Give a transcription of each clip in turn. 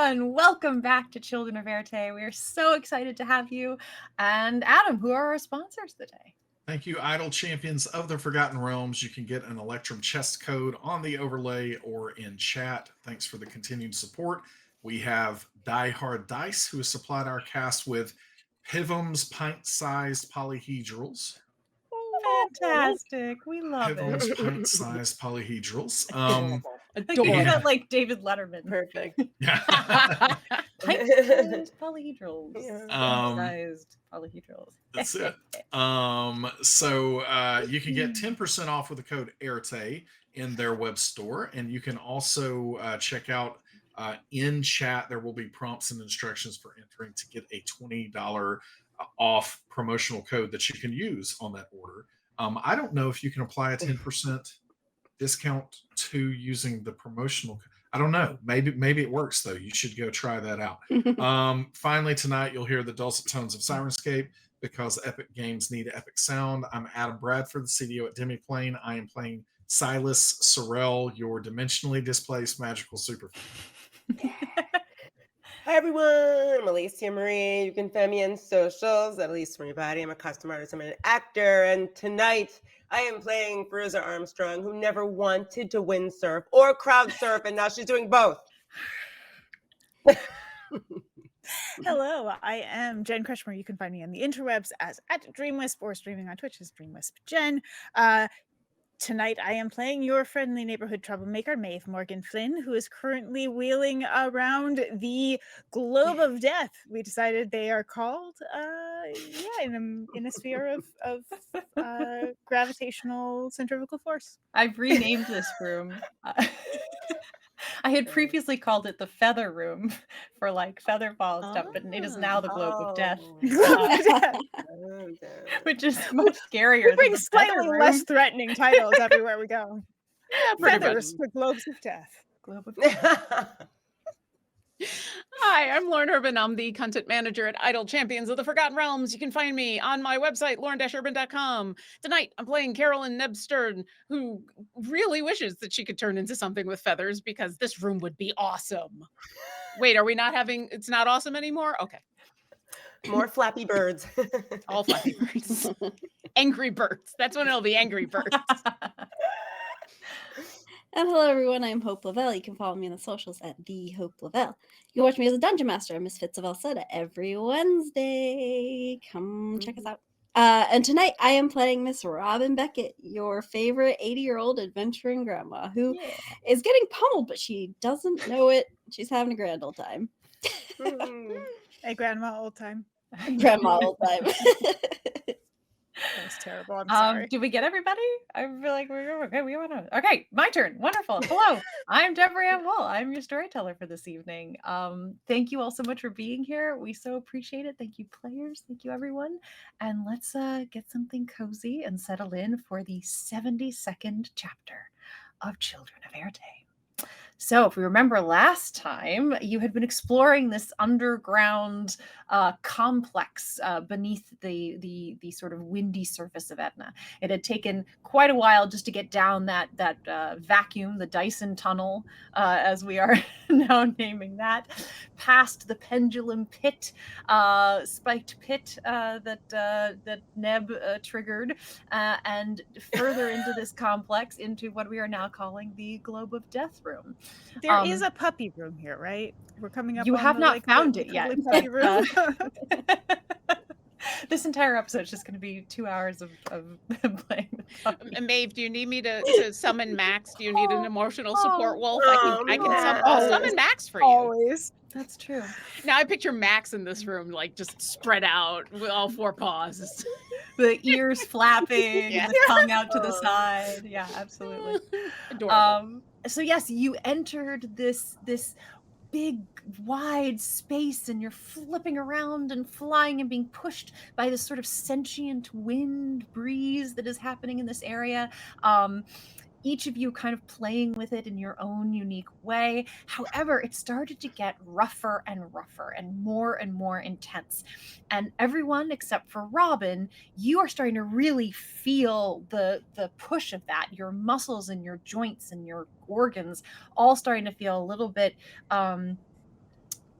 everyone. Welcome back to Children of Éarte. We are so excited to have you. And Adam, who are our sponsors today? Thank you, Idle Champions of the Forgotten Realms. You can get an Electrum chest code on the overlay or in chat. Thanks for the continued support. We have Die Hard Dice, who has supplied our cast with Pivum's pint-sized polyhedrals. Fantastic. We love Pivum's it. pint-sized polyhedrals. Adorable. That like David Letterman. Perfect. Yeah. Pint-sized polyhedrals. Yeah. Pint-sized polyhedrals. That's it. So you can get 10% off with the code Éarte in their web store, and you can also check out in chat. There will be prompts and instructions for entering to get a $20 off promotional code that you can use on that order. I don't know if you can apply a 10% discount to using the promotional. I don't know. Maybe it works though. You should go try that out. Finally, tonight you'll hear the dulcet tones of Sirenscape because epic games need epic sound. I'm Adam Bradford, the CDO at Demiplane. I am playing Silas Sorrell, your dimensionally displaced magical super. Hi everyone, I'm Alicia Marie. You can find me on socials at Alicia Marie Body. I'm a custom artist, I'm an actor, and tonight I am playing Fairuza Armstrong, who never wanted to windsurf or crowd surf, and now she's doing both. Hello, I am Jen Kretchmer. You can find me on the interwebs as @DreamWisp or streaming on Twitch as DreamWispJen. Tonight, I am playing your friendly neighborhood troublemaker, Maeve Morgan Flynn, who is currently wheeling around the globe of death. We decided they are called, in a sphere of gravitational centrifugal force. I've renamed this room. I had previously called it the Feather Room for like feather fall and stuff, but it is now the Globe of Death. Which is much scarier. We bring slightly less threatening titles everywhere we go. Feathers, the Globes of Death. Globe of Death. Hi, I'm Lauren Urban. I'm the content manager at Idle Champions of the Forgotten Realms. You can find me on my website, lauren-urban.com. Tonight, I'm playing Carolyn Nebstern, who really wishes that she could turn into something with feathers because this room would be awesome. Wait, are we not having, it's not awesome anymore? Okay. More Flappy Birds. All Flappy Birds. Angry Birds. That's when it'll be Angry Birds. And hello everyone, I'm Hope LaVelle. You can follow me on the socials at the Hope LaVelle. You can watch me as a dungeon master at Misfits of Elseta every Wednesday. Come check us out. And tonight I am playing Miss Robin Beckett, your favorite 80-year-old adventuring grandma who is getting pummeled, but she doesn't know it. She's having a grand old time. Hey, grandma, old time. Grandma old time. That was terrible. I'm sorry. Did we get everybody? I feel like we're okay. We went on. Okay, my turn. Wonderful. Hello, I'm Deborah Ann Woll. I'm your storyteller for this evening. Thank you all so much for being here. We so appreciate it. Thank you, players. Thank you, everyone. And let's get something cozy and settle in for the 72nd chapter of Children of Éarte. So if we remember last time, you had been exploring this underground complex beneath the sort of windy surface of Etna. It had taken quite a while just to get down that vacuum, the Dyson tunnel, as we are now naming that, past the pendulum pit, spiked pit that Neb triggered, and further into this complex, into what we are now calling the Globe of Death room. There is a puppy room here, right? We're coming up. You on have the, not like, found the it yet. puppy room. This entire episode is just going to be 2 hours of playing with puppy. Maeve, do you need me to summon Max? Do you need an emotional support wolf? I can summon Max for you. Always. That's true. Now I picture Max in this room, like just spread out with all four paws. The ears flapping, Yeah. the tongue out to the side. Yeah, absolutely. Adorable. So yes, you entered this big wide space, and you're flipping around and flying and being pushed by this sort of sentient wind breeze that is happening in this area. Each of you kind of playing with it in your own unique way. However, it started to get rougher and more intense. And everyone except for Robin, you are starting to really feel the push of that. Your muscles and your joints and your organs all starting to feel a little bit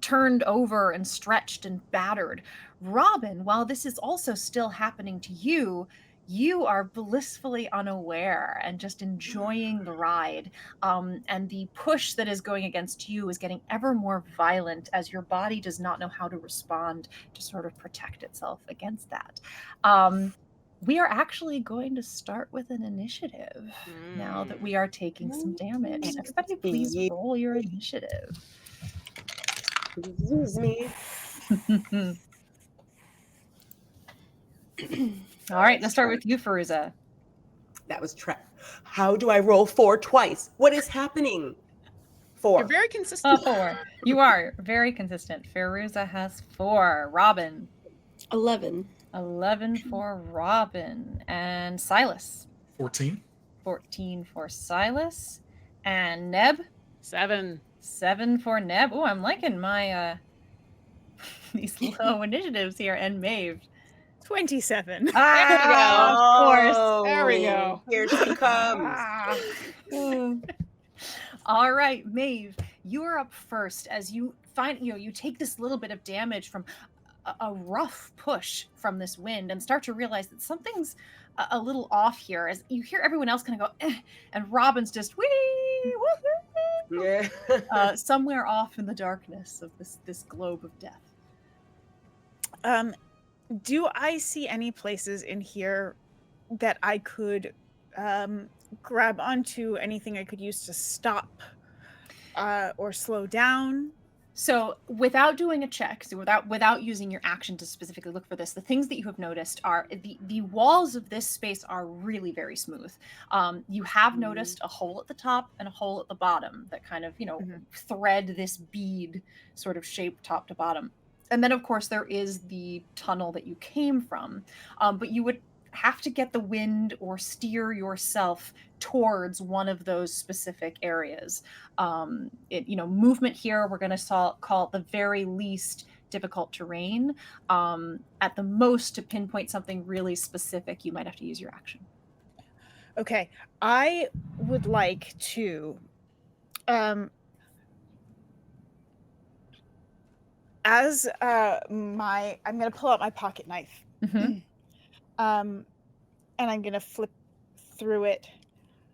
turned over and stretched and battered. Robin, while this is also still happening to you, you are blissfully unaware and just enjoying the ride. And the push that is going against you is getting ever more violent as your body does not know how to respond to sort of protect itself against that. We are actually going to start with an initiative now that we are taking some damage. Everybody, please roll your initiative. Excuse me. All right, let's start with you, Fairuza. That was trap. How do I roll 4 twice? What is happening? 4. You're very consistent. 4. You are very consistent. Fairuza has 4. Robin. 11. 11 for Robin. And Silas. 14. 14 for Silas. And Neb. 7. 7 for Neb. Oh, I'm liking my these low initiatives here. And Maeve. 27. Ah, of course. There we go. Here she comes. Ah. All right, Maeve, you are up first as you find, you take this little bit of damage from a rough push from this wind and start to realize that something's a little off here as you hear everyone else kind of go, and Robin's just, wee, Yeah. somewhere off in the darkness of this globe of death. Do I see any places in here that I could grab onto, anything I could use to stop or slow down? So without doing a check, so without using your action to specifically look for this, the things that you have noticed are the walls of this space are really very smooth. You have noticed a hole at the top and a hole at the bottom that kind of, thread this bead sort of shape top to bottom. And then, of course, there is the tunnel that you came from. But you would have to get the wind or steer yourself towards one of those specific areas. Movement here, we're going to call it the very least difficult terrain. At the most, to pinpoint something really specific, you might have to use your action. Okay. I would like to... I'm going to pull out my pocket knife. Mm-hmm. And I'm going to flip through it.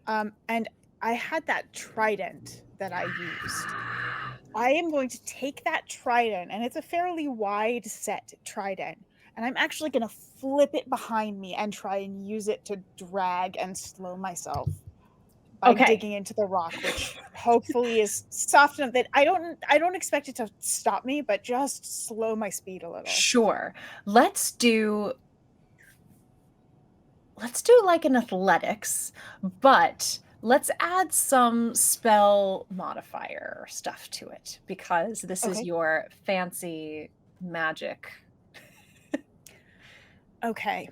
And I had that trident that I used. I am going to take that trident, and it's a fairly wide set trident, and I'm actually going to flip it behind me and try and use it to drag and slow myself by digging into the rock, which hopefully is soft enough that I don't expect it to stop me, but just slow my speed a little. Sure. Let's do like an athletics, but let's add some spell modifier stuff to it because this is your fancy magic. Okay.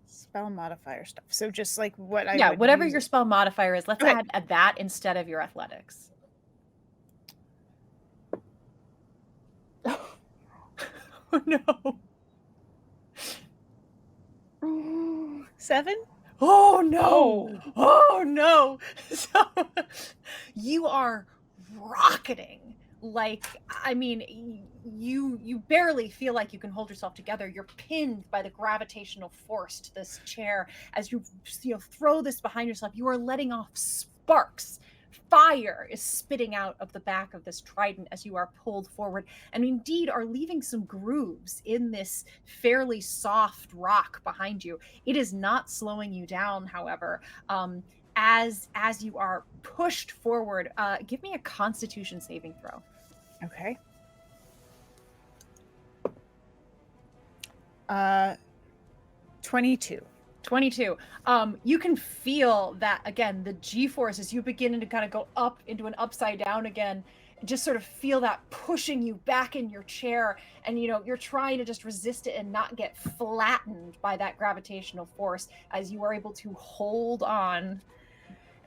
Spell modifier stuff. So just like what I whatever your spell modifier is, let's add that instead of your athletics. Oh no. 7? Oh no. Oh no. So you are rocketing. Like, I mean, you barely feel like you can hold yourself together. You're pinned by the gravitational force to this chair. As you throw this behind yourself, you are letting off sparks. Fire is spitting out of the back of this trident as you are pulled forward, and indeed are leaving some grooves in this fairly soft rock behind you. It is not slowing you down, however. As you are pushed forward, give me a Constitution saving throw. Okay. 22. 22. You can feel that again, the G-force as you begin to kind of go up into an upside down again, just sort of feel that pushing you back in your chair, and you're trying to just resist it and not get flattened by that gravitational force as you are able to hold on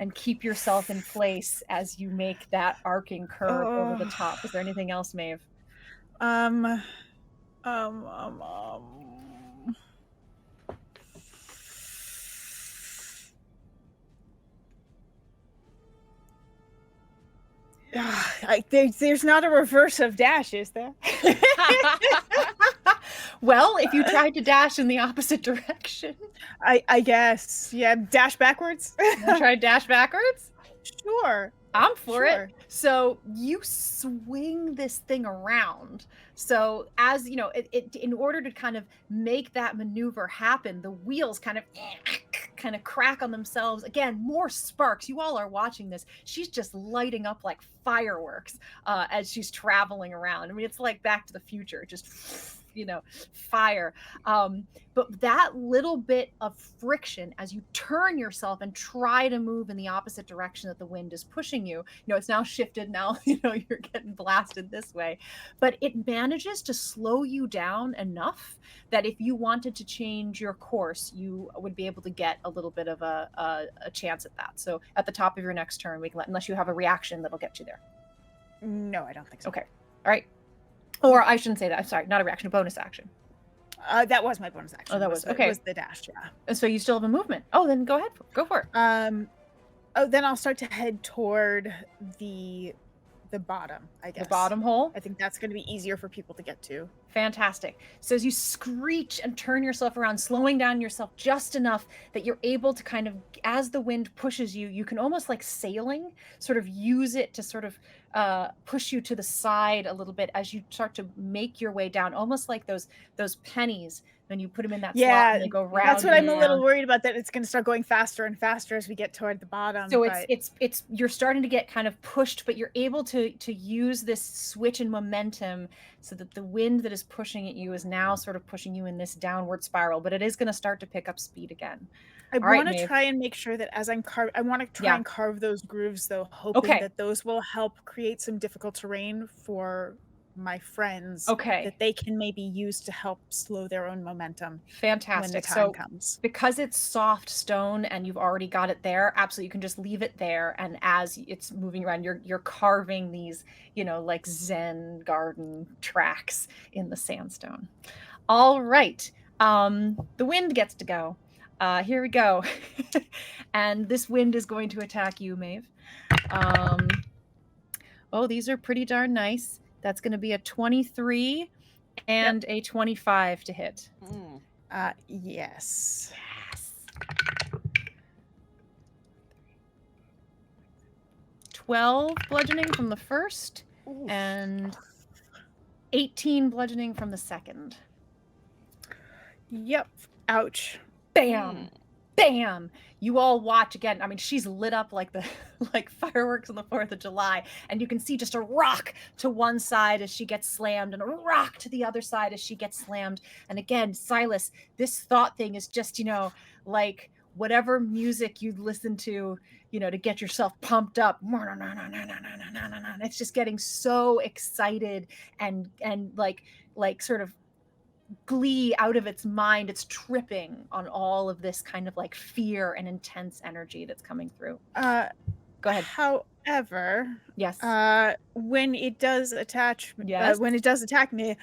and keep yourself in place as you make that arcing curve over the top. Is there anything else, Maeve? There's not a reverse of dash, is there? Well, if you tried to dash in the opposite direction. I guess. Yeah, dash backwards. You try to dash backwards? Sure. I'm for Sure. it. So you swing this thing around. So as you know, it in order to kind of make that maneuver happen, the wheels kind of crack on themselves. Again, more sparks. You all are watching this. She's just lighting up like fireworks as she's traveling around. I mean, it's like Back to the Future, just fire. But that little bit of friction as you turn yourself and try to move in the opposite direction that the wind is pushing you, it's now shifted. Now, you're getting blasted this way, but it manages to slow you down enough that if you wanted to change your course, you would be able to get a little bit of a chance at that. So at the top of your next turn, we can unless you have a reaction that'll get you there. No, I don't think so. Okay. All right. Or I shouldn't say that. I'm sorry. Not a reaction, a bonus action. That was my bonus action. Oh, that was okay. It was the dash, yeah. And so you still have a movement. Oh, then go ahead. Go for it. Then I'll start to head toward the bottom, I guess. The bottom hole? I think that's going to be easier for people to get to. Fantastic. So as you screech and turn yourself around, slowing down yourself just enough that you're able to kind of, as the wind pushes you, you can almost like sailing, sort of use it to sort of push you to the side a little bit as you start to make your way down, almost like those pennies when you put them in that slot and they go round. That's what I'm a little worried about, that it's going to start going faster and faster as we get toward the bottom. So it's you're starting to get kind of pushed, but you're able to use this switch in momentum so that the wind that is pushing at you is now sort of pushing you in this downward spiral, but it is going to start to pick up speed again. I want to try and make sure that as I'm I want to try and carve those grooves, though, hoping that those will help create some difficult terrain for my friends. That they can maybe use to help slow their own momentum. Fantastic. When the time comes. Because it's soft stone and you've already got it there, absolutely, you can just leave it there. And as it's moving around, you're carving these, like Zen garden tracks in the sandstone. All right. The wind gets to go. Here we go. And this wind is going to attack you, Maeve. These are pretty darn nice. That's going to be a 23 and a 25 to hit. Yes. 12 bludgeoning from the first. Ooh. And 18 bludgeoning from the second. Yep. Ouch. Bam. Bam. You all watch again. I mean, she's lit up like fireworks on the 4th of July. And you can see just a rock to one side as she gets slammed and a rock to the other side as she gets slammed. And again, Silas, this thought thing is just, like whatever music you listen to, to get yourself pumped up. It's just getting so excited and like sort of glee out of its mind. It's tripping on all of this kind of like fear and intense energy that's coming through. Go ahead. However, yes. When it does attack me,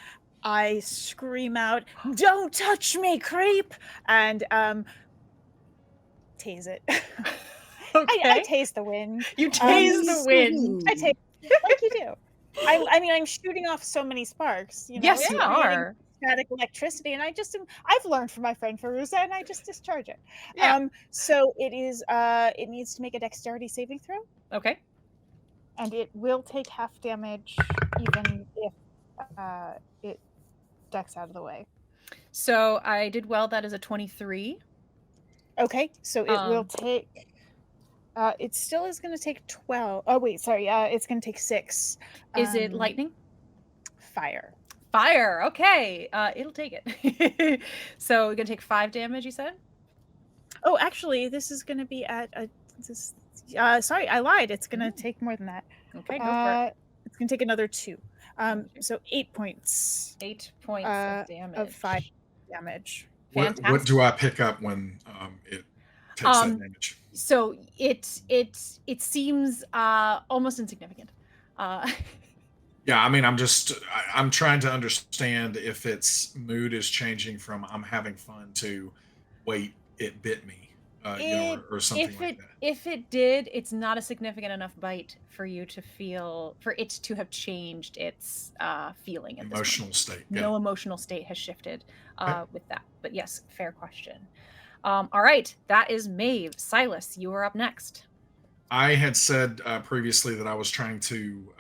I scream out, "Don't touch me, creep!" and tase it. Okay. I tase the wind. You tase the wind. I tase like you do. I mean, I'm shooting off so many sparks. Yes, you are. Static electricity, and I've learned from my friend Fairuza, and I just discharge it. Yeah. So it is. It needs to make a dexterity saving throw. Okay. And it will take half damage, even if it ducks out of the way. So I did well. That is a 23. Okay, so it will take. It still is going to take 12. Oh wait, sorry. It's going to take 6. Is it lightning? Fire. Fire. Okay. It'll take it. So we're gonna take 5 damage, you said? Oh, actually, this is gonna be at sorry, I lied. It's gonna take more than that. Okay, go for it. It's gonna take another 2. So 8 points. 8 points of damage. Of 5 damage. What do I pick up when it takes that damage? So it seems almost insignificant. Yeah, I mean, I'm trying to understand if its mood is changing from I'm having fun to wait, it bit me. or something like that. If it did, it's not a significant enough bite for you to feel, for it to have changed its feeling at Emotional this point. state. No emotional state has shifted Okay. with that. But yes, fair question. All right, that is Maeve. Silas, you are up next. I had said previously that I was trying to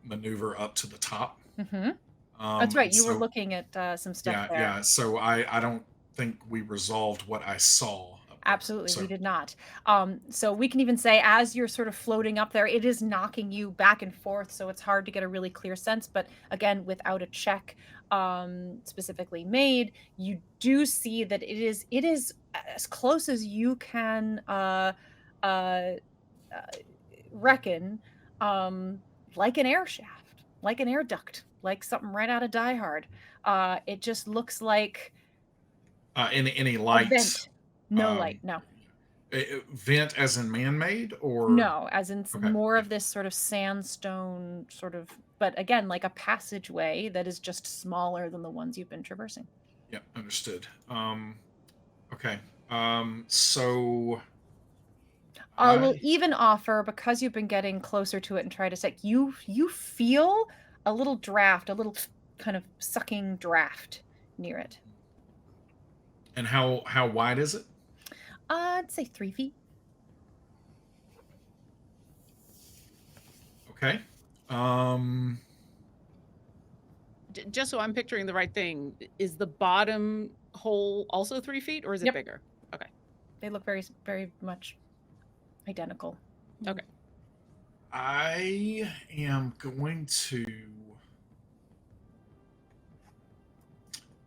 maneuver up to the top. That's right. You were so- looking at some stuff Yeah, there. yeah. So I don't think we resolved what I saw. Absolutely, So- we did not. So we can even say, as you're sort of floating up there, it is knocking you back and forth, so it's hard to get a really clear sense. But again, without a check specifically made, you do see that it is as close as you can reckon, like an air shaft, like an air duct, like something right out of Die Hard. It just looks like Any a light? vent. No um, light, no. Vent as in man-made, or No, as in Okay. more of this sort of sandstone sort of, but again, like a passageway that is just smaller than the ones you've been traversing. Yeah, understood. Okay. So I will even offer, because you've been getting closer to it and try to say, you feel a little draft, a little kind of sucking draft near it. And how wide is it? I'd say 3 feet. Okay. Just so I'm picturing the right thing, is the bottom hole also 3 feet, or is it Yep. bigger? Okay. They look very, very much identical. Okay. I am going to.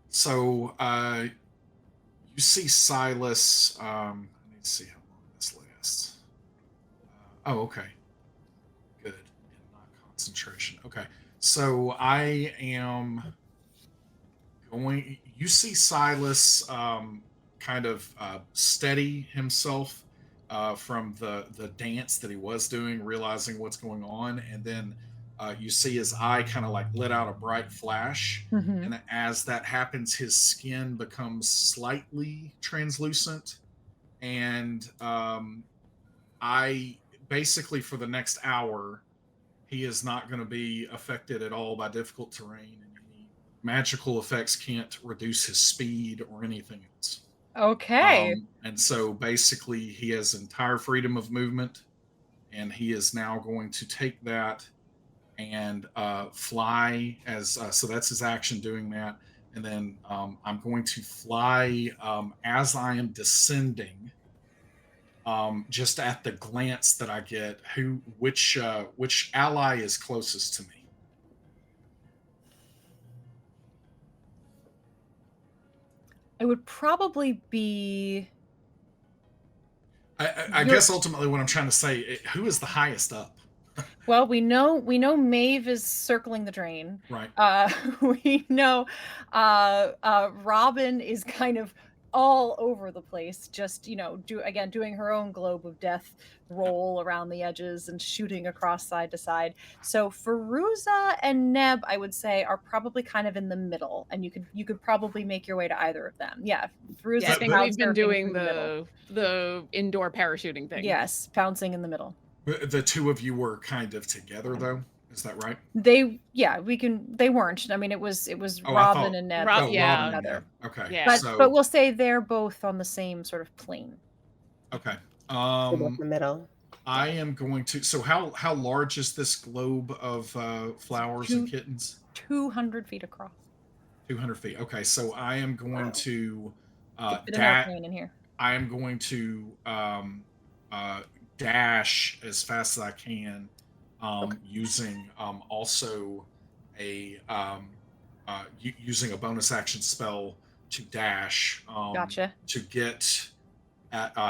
So you see Silas. I need to see how long this lasts. Oh, okay. Good. And not concentration. Okay. So I am going. You see Silas kind of steady himself from the dance that he was doing, realizing what's going on, and then you see his eye kind of like let out a bright flash, and as that happens, his skin becomes slightly translucent, and I basically for the next hour, he is not going to be affected at all by difficult terrain, and any magical effects can't reduce his speed or anything else. Okay. And so basically he has entire freedom of movement, and he is now going to take that and fly as so that's his action doing that. And then I'm going to fly as I am descending, just at the glance that I get, which ally is closest to me. It would probably be. I guess ultimately what I'm trying to say, who is the highest up? Well, we know Maeve is circling the drain. Right. We know Robin is kind of all over the place, just doing her own globe of death roll around the edges and shooting across side to side. So Fairuza and Neb, I would say, are probably kind of in the middle, and you could probably make your way to either of them. Yeah, Fairuza. Yeah, I think we've been doing the the indoor parachuting thing. Yes, pouncing in the middle. The two of you were kind of together, though. Is that right? They weren't. I mean, it was Robin and Neb. Yeah. Robin and Neb. Okay. Yeah. But we'll say they're both on the same sort of plane. Okay. In the middle. I am going to. So how large is this globe of flowers and kittens? 200 feet across. 200 feet. Okay. So I am going to in here. I am going to dash as fast as I can, using also a using a bonus action spell to dash. Gotcha. To get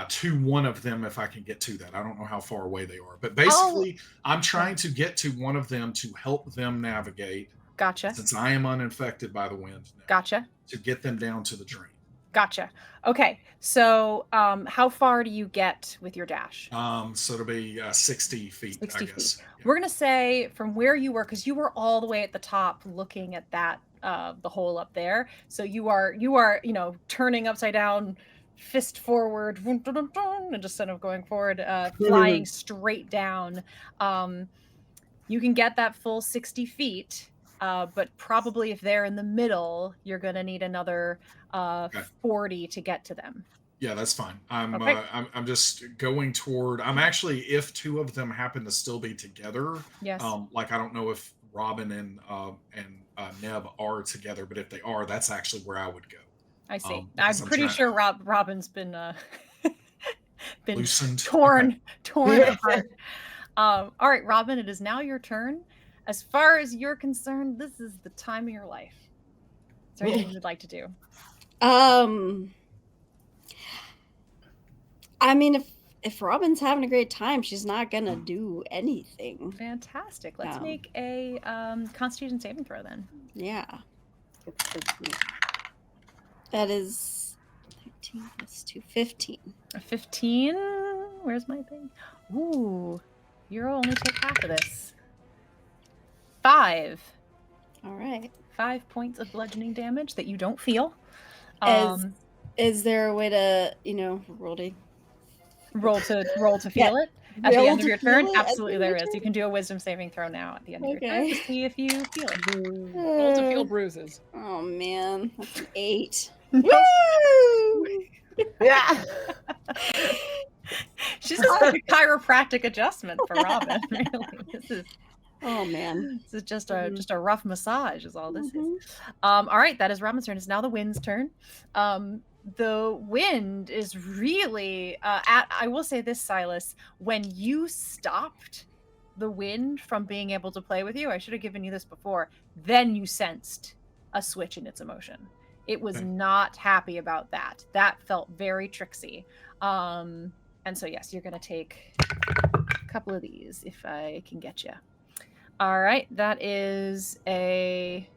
to one of them if I can get to that. I don't know how far away they are, but basically I'm trying to get to one of them to help them navigate. Gotcha. Since I am uninfected by the wind now, Gotcha. to get them down to the drain. Gotcha. Okay. So how far do you get with your dash? So it'll be 60 feet, 60 I guess. feet. We're going to say from where you were, because you were all the way at the top looking at that, the hole up there. So you are, turning upside down, fist forward, and just kind of going forward, flying straight down. You can get that full 60 feet, but probably if they're in the middle, you're going to need another 40 to get to them. Yeah, that's fine. I'm Okay. I'm just going toward. I'm actually, if two of them happen to still be together. Yes. Like I don't know if Robin and Neb are together, but if they are, that's actually where I would go. I see. Because I'm I'm pretty trying- sure Robin's been Loosened. torn apart. All right, Robin, it is now your turn. As far as you're concerned, this is the time of your life. Is there anything you'd like to do? I mean, if Robin's having a great time, she's not gonna do anything. Fantastic. Let's make a Constitution saving throw then. Yeah. That is 13 plus 2, 15. A 15. Where's my thing? Ooh, you'll only take half of this. 5. All right. 5 points of bludgeoning damage that you don't feel. Is there a way to, roll to feel it at the end of your turn? Absolutely, there is. You can do a wisdom saving throw now at the end of your turn to see if you feel it. Roll to feel bruises. Oh man, that's an 8. Woo! Yeah. She's just like a chiropractic adjustment for Robin. Really, this is just a rough massage. Is all this is. All right, that is Robin's turn. It's now the wind's turn. The wind is really I will say this, Silas, when you stopped the wind from being able to play with you, I should have given you this before, then you sensed a switch in its emotion. It was not happy about that. That felt very tricksy. And so yes, you're gonna take a couple of these if I can get you. All right, that is a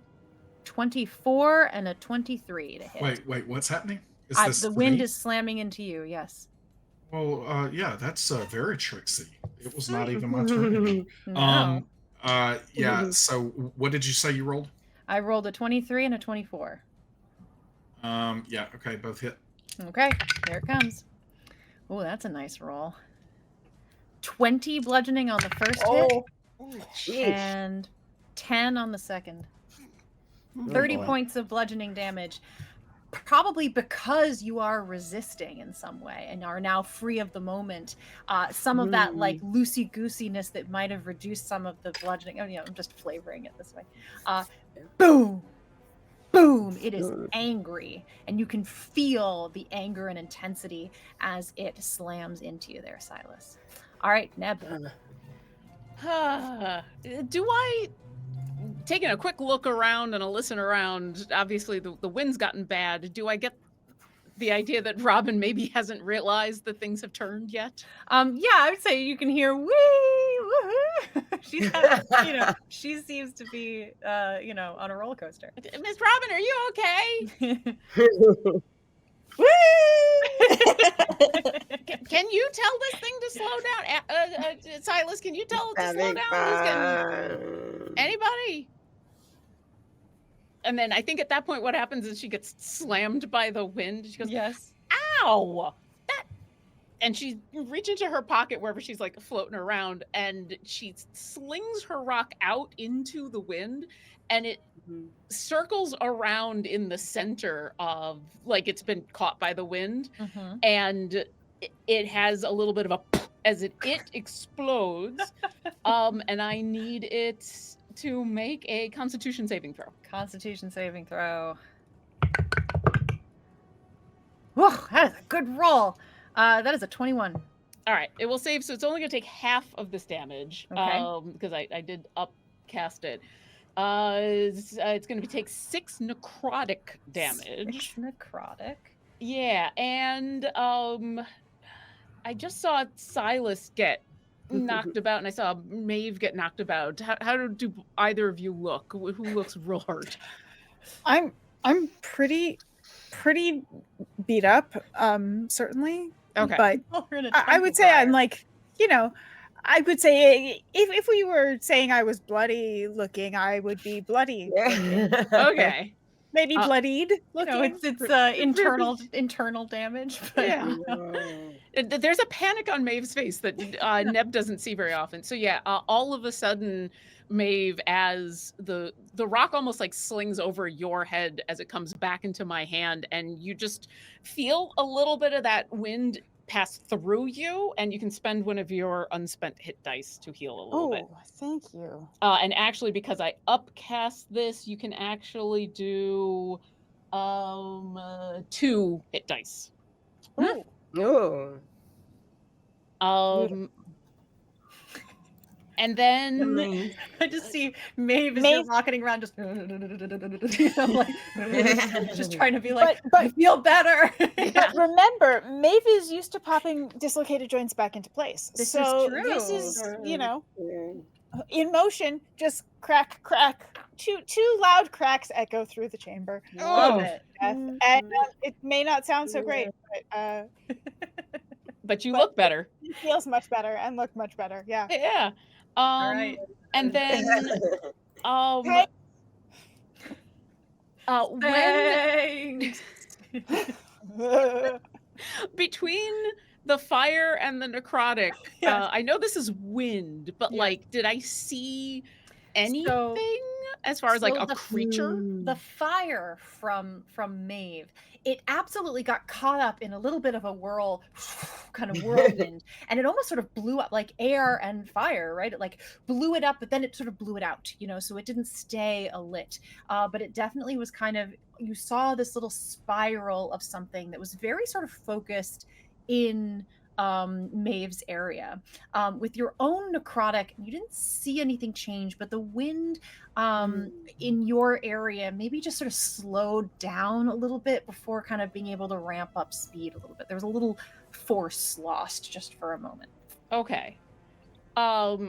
24 and a 23 to hit. Wait, what's happening? The wind is slamming into you, yes. Well, yeah, that's very tricksy. It was not even my turn. No. Yeah, so what did you say you rolled? I rolled a 23 and a 24. Yeah, okay, both hit. Okay, here it comes. Oh, that's a nice roll. 20 bludgeoning on the first hit, and 10 on the second. 30 points of bludgeoning damage. Probably because you are resisting in some way and are now free of the moment. Some of that like loosey-goosiness that might have reduced some of the bludgeoning. I'm just flavoring it this way. Boom! Boom! It is angry, and you can feel the anger and intensity as it slams into you there, Silas. All right, Neb. Do I, taking a quick look around and a listen around, obviously the wind's gotten bad, do I get the idea that Robin maybe hasn't realized that things have turned yet? Yeah, I would say you can hear wee, woohoo. She's had, she seems to be, on a roller coaster. Miss Robin, are you okay? Can you tell this thing to slow down? Silas, can you tell it to slow down? Anybody? And then I think at that point what happens is she gets slammed by the wind. She goes, yes. Ow! And she reaches into her pocket wherever she's like floating around, and she slings her rock out into the wind, and it circles around in the center of, like, it's been caught by the wind, and it has a little bit of a as it explodes. And I need it to make a Constitution saving throw. Constitution saving throw. Whoa, that is a good roll. That is a 21. All right, it will save, so it's only going to take half of this damage, because I did upcast it. It's going to take 6 necrotic damage. 6 necrotic. Yeah, and I just saw Silas get knocked about, and I saw Maeve get knocked about. How do either of you look? Who looks real hurt? I'm pretty beat up, certainly. Okay. But I would say I'm like, I would say if we were saying I was bloody looking, I would be bloody. Okay. Maybe bloodied. You know, Looking. it's internal damage. But, Yeah. you know. There's a panic on Maeve's face that Neb doesn't see very often. So yeah, all of a sudden, Maeve, as the rock almost like slings over your head as it comes back into my hand, and you just feel a little bit of that wind pass through you, and you can spend one of your unspent hit dice to heal a little bit. Oh, thank you. And actually, because I upcast this, you can actually do 2 hit dice. Ooh. Ooh. And then I just see Maeve as you're rocketing around, just, you know, like, just trying to be like, But- I feel better. But remember, Maeve is used to popping dislocated joints back into place. This is so true. this is, you know, Yeah. in motion, just crack, crack. Two loud cracks echo through the chamber. Love it. And it may not sound so great, but but you look better. it feels much better and look much better. Yeah. Yeah. All right. And then Hey. when Thanks. between the fire and the necrotic, Yeah. I know this is wind, but Yeah. like, did I see anything as far as like So a creature? The fire from Maeve, it absolutely got caught up in a little bit of a whirl, kind of whirlwind, and it almost sort of blew up, like air and fire, right? It like blew it up, but then it sort of blew it out, you know, so it didn't stay alit. But it definitely was kind of, you saw this little spiral of something that was very sort of focused in Maeve's area. With your own necrotic, you didn't see anything change, but the wind in your area maybe just sort of slowed down a little bit before kind of being able to ramp up speed a little bit. There was a little force lost just for a moment. Okay. All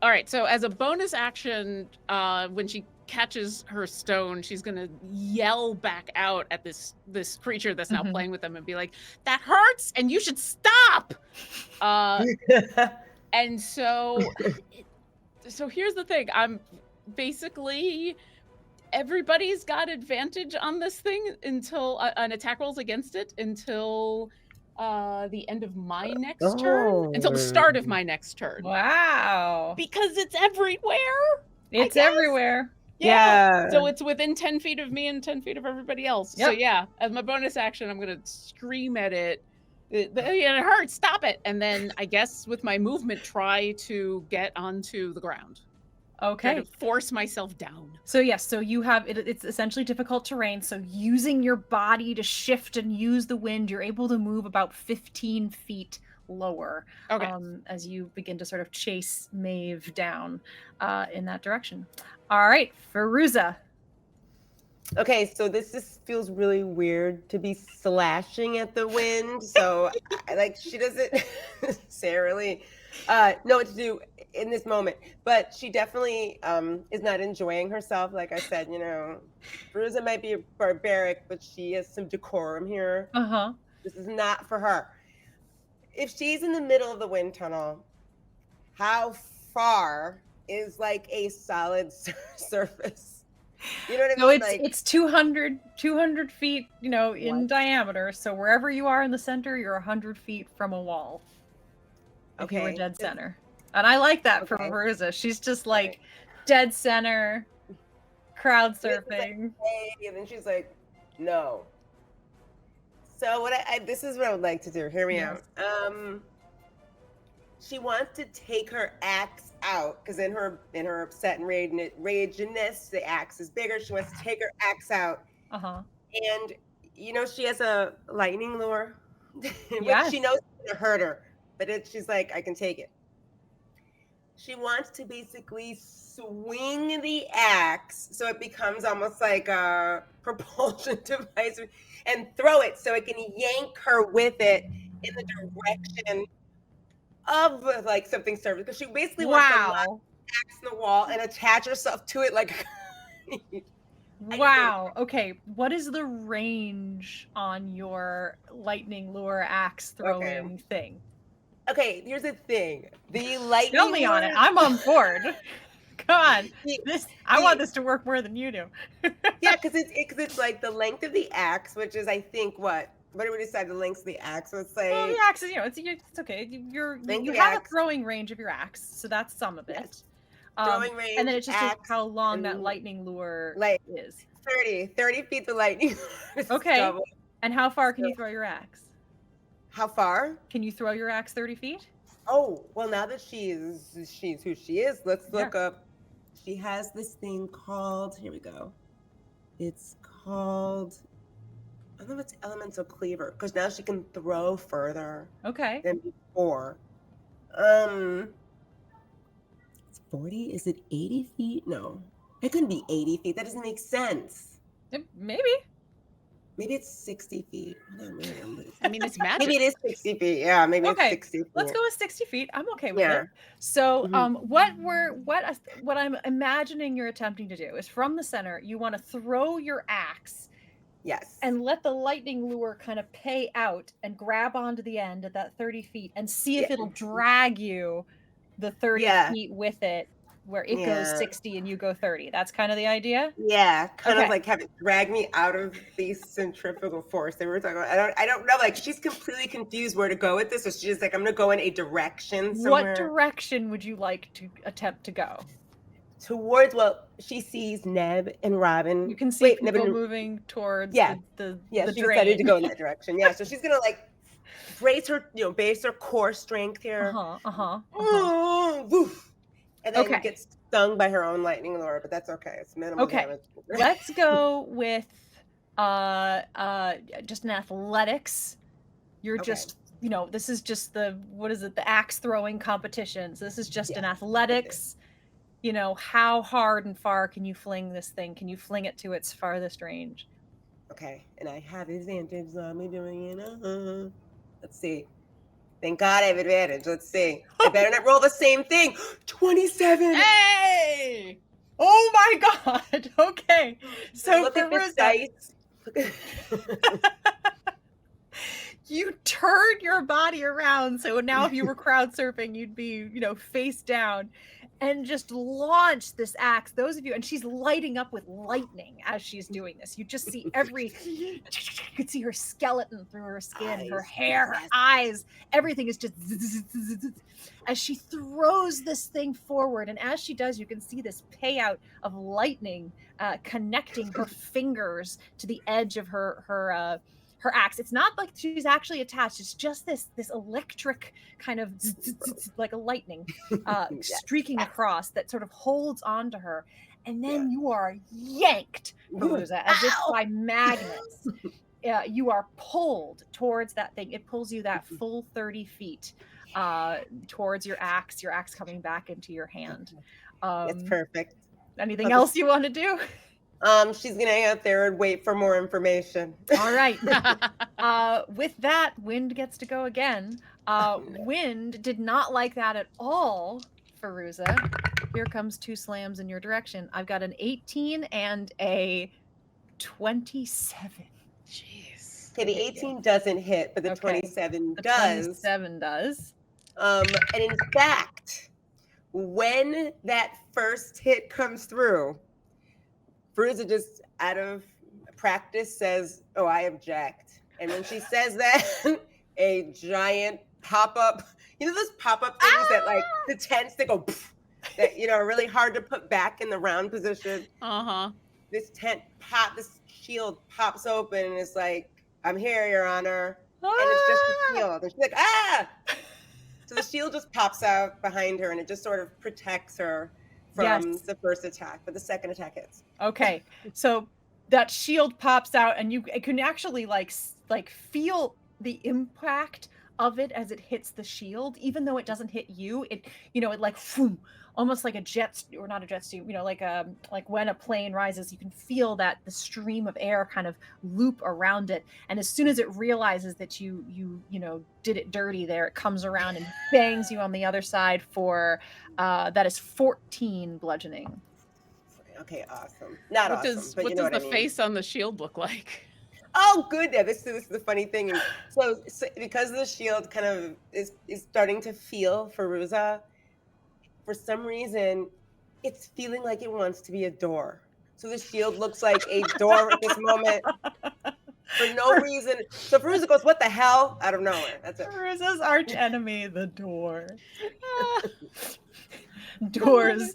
right. So as a bonus action, when she catches her stone, she's gonna yell back out at this creature that's now playing with them and be like, "That hurts, and you should stop." And so here's the thing. I'm basically, everybody's got advantage on this thing until an attack rolls against it until the end of my next turn, until the start of my next turn. Wow. Because it's everywhere. It's everywhere. Yeah. So it's within 10 feet of me and 10 feet of everybody else. So Yep. yeah, as my bonus action, I'm going to scream at it. It hurts. Stop it. And then I guess with my movement, try to get onto the ground. Try Okay. to force myself down. So yes, so you have it's essentially difficult terrain. So using your body to shift and use the wind, you're able to move about 15 feet lower Okay. as you begin to sort of chase Maeve down in that direction. All right, Fairuza. Okay, so this just feels really weird to be slashing at the wind. So, she doesn't necessarily know what to do in this moment. But she definitely is not enjoying herself. Like I said, you know, Fairuza might be barbaric, but she has some decorum here. Uh-huh. This is not for her. If she's in the middle of the wind tunnel, how far is like a solid surface? You know what I mean? So it's 200 feet, you know, in diameter. So wherever you are in the center, you're 100 feet from a wall. If you were Okay. dead center. And I like that for Okay. Fairuza. She's just like dead center, crowd And it's like, surfing. hey, and then she's like, no. So what this is what I would like to do. Hear me out. She wants to take her axe out because in her upset and raginess, the axe is bigger. She wants to take her axe out, Uh-huh. and you know she has a lightning lure, which Yes. she knows is gonna hurt her, but she's like, I can take it. She wants to basically swing the axe so it becomes almost like a propulsion device and throw it so it can yank her with it in the direction of like something service, because she basically wants to lock the axe in the wall and attach herself to it like Wow. Okay. What is the range on your lightning lure axe throwing thing? Okay, here's the thing. The lightning Tell me on it. lure- I'm on board. Come on. I want the- this to work more than you do. Yeah, because it's like the length of the axe, which is I think what do we decide the length of the axe? So it's like Well, the axe is, it's okay. Length You of the have a axe. throwing range of your axe, so that's some of it. Yes. Throwing range, and then it's just axe, how long that and lightning lure like is. 30 feet the lightning. It's Okay. double. And how far can So- you throw your axe? How far? Can you throw your axe 30 feet? Oh, well, now that she's who she is, let's Yeah. look up. She has this thing called, here we go. It's called, I don't know if it's elemental cleaver, because now she can throw further Okay. than before. It's 40, is it 80 feet? No, it couldn't be 80 feet. That doesn't make sense. Maybe. Maybe it's 60 feet. Hold on, wait, I'm losing. I mean, it's magic. Maybe it is 60 feet. Yeah, maybe Okay, it's 60 feet. Let's go with 60 feet. I'm okay with Yeah. it. So, Mhm. what I'm imagining you're attempting to do is from the center, you want to throw your axe Yes. and let the lightning lure kind of pay out and grab onto the end at that 30 feet and see if Yeah. it'll drag you the 30 Yeah. feet with it, where it goes Yeah. 60 and you go 30. That's kind of the idea. Yeah, kind Okay. of like have it drag me out of the centrifugal force they were talking about. I don't know. Like she's completely confused where to go with this. So she's just like, I'm gonna go in a direction somewhere What direction would you like to attempt to go? towards. Well, she sees Neb and Robin. You can see Neb people and- moving towards Yeah. the Yeah, the she decided to drain. go in that direction. Yeah, so she's gonna like base her core strength here. Woof. And then Okay. get stung by her own lightning lure, but that's okay. It's minimal Okay. damage. Let's go with just an athletics. You're Okay. just, this is just the axe throwing competition. So this is just an Yeah. athletics. How hard and far can you fling this thing? Can you fling it to its farthest range? Okay, and I have advantage on me doing it. Let's see. Thank God I have advantage. Let's see. I better not roll the same thing. 27. Hey! Oh my God. Okay. So Look at this Fairuza, dice. you turn your body around. So now if you were crowd surfing, you'd be, face down and just launch this axe. Those of you, and she's lighting up with lightning as she's doing this. You just see you could see her skeleton through her skin, her Eyes. hair, her Yes. eyes, everything is just as she throws this thing forward. And as she does, you can see this payout of lightning connecting her fingers to the edge of her axe. It's not like she's actually attached. It's just this electric kind of like a lightning streaking across that sort of holds onto her. And then you are yanked, Fairuza, as if by magnets. You are pulled towards that thing. It pulls you that full 30 feet towards your axe coming back into your hand. That's perfect. Anything else you want to do? She's gonna hang out there and wait for more information. All right. With that, Wind gets to go again. Wind did not like that at all, Fairuza. Here comes 2 slams in your direction. I've got an 18 and a 27. Jeez. Okay, the 18 doesn't hit, but the Okay. 27 The does. 27 does. And in fact, when that first hit comes through, Fairuza just out of practice says, "Oh, I object." And when she says that, a giant pop-up, those pop-up things that like the tents that go pff, that are really hard to put back in the round position. Uh-huh. This this shield pops open and it's like, "I'm here, Your Honor." And it's just the shield. And she's like, "Ah!" So the shield just pops out behind her and it just sort of protects her from Yes. the first attack, but the second attack hits. Okay, so that shield pops out, and you can actually like feel the impact of it as it hits the shield, even though it doesn't hit you. It it like phoom, almost like a jet, or not a jet stream. Like when a plane rises, you can feel that the stream of air kind of loop around it, and as soon as it realizes that you did it dirty there, it comes around and bangs you on the other side for that is 14 bludgeoning. Okay, awesome. Not What awesome, does but what you know does what the I mean. face on the shield look like? Oh, good. Yeah, this is the funny thing. And so because the shield kind of is starting to feel Fairuza, for some reason, it's feeling like it wants to be a door. So the shield looks like a door at this moment for no reason. So Fairuza goes, "What the hell?" out of nowhere. That's it. Fairuza's arch enemy, the door. Doors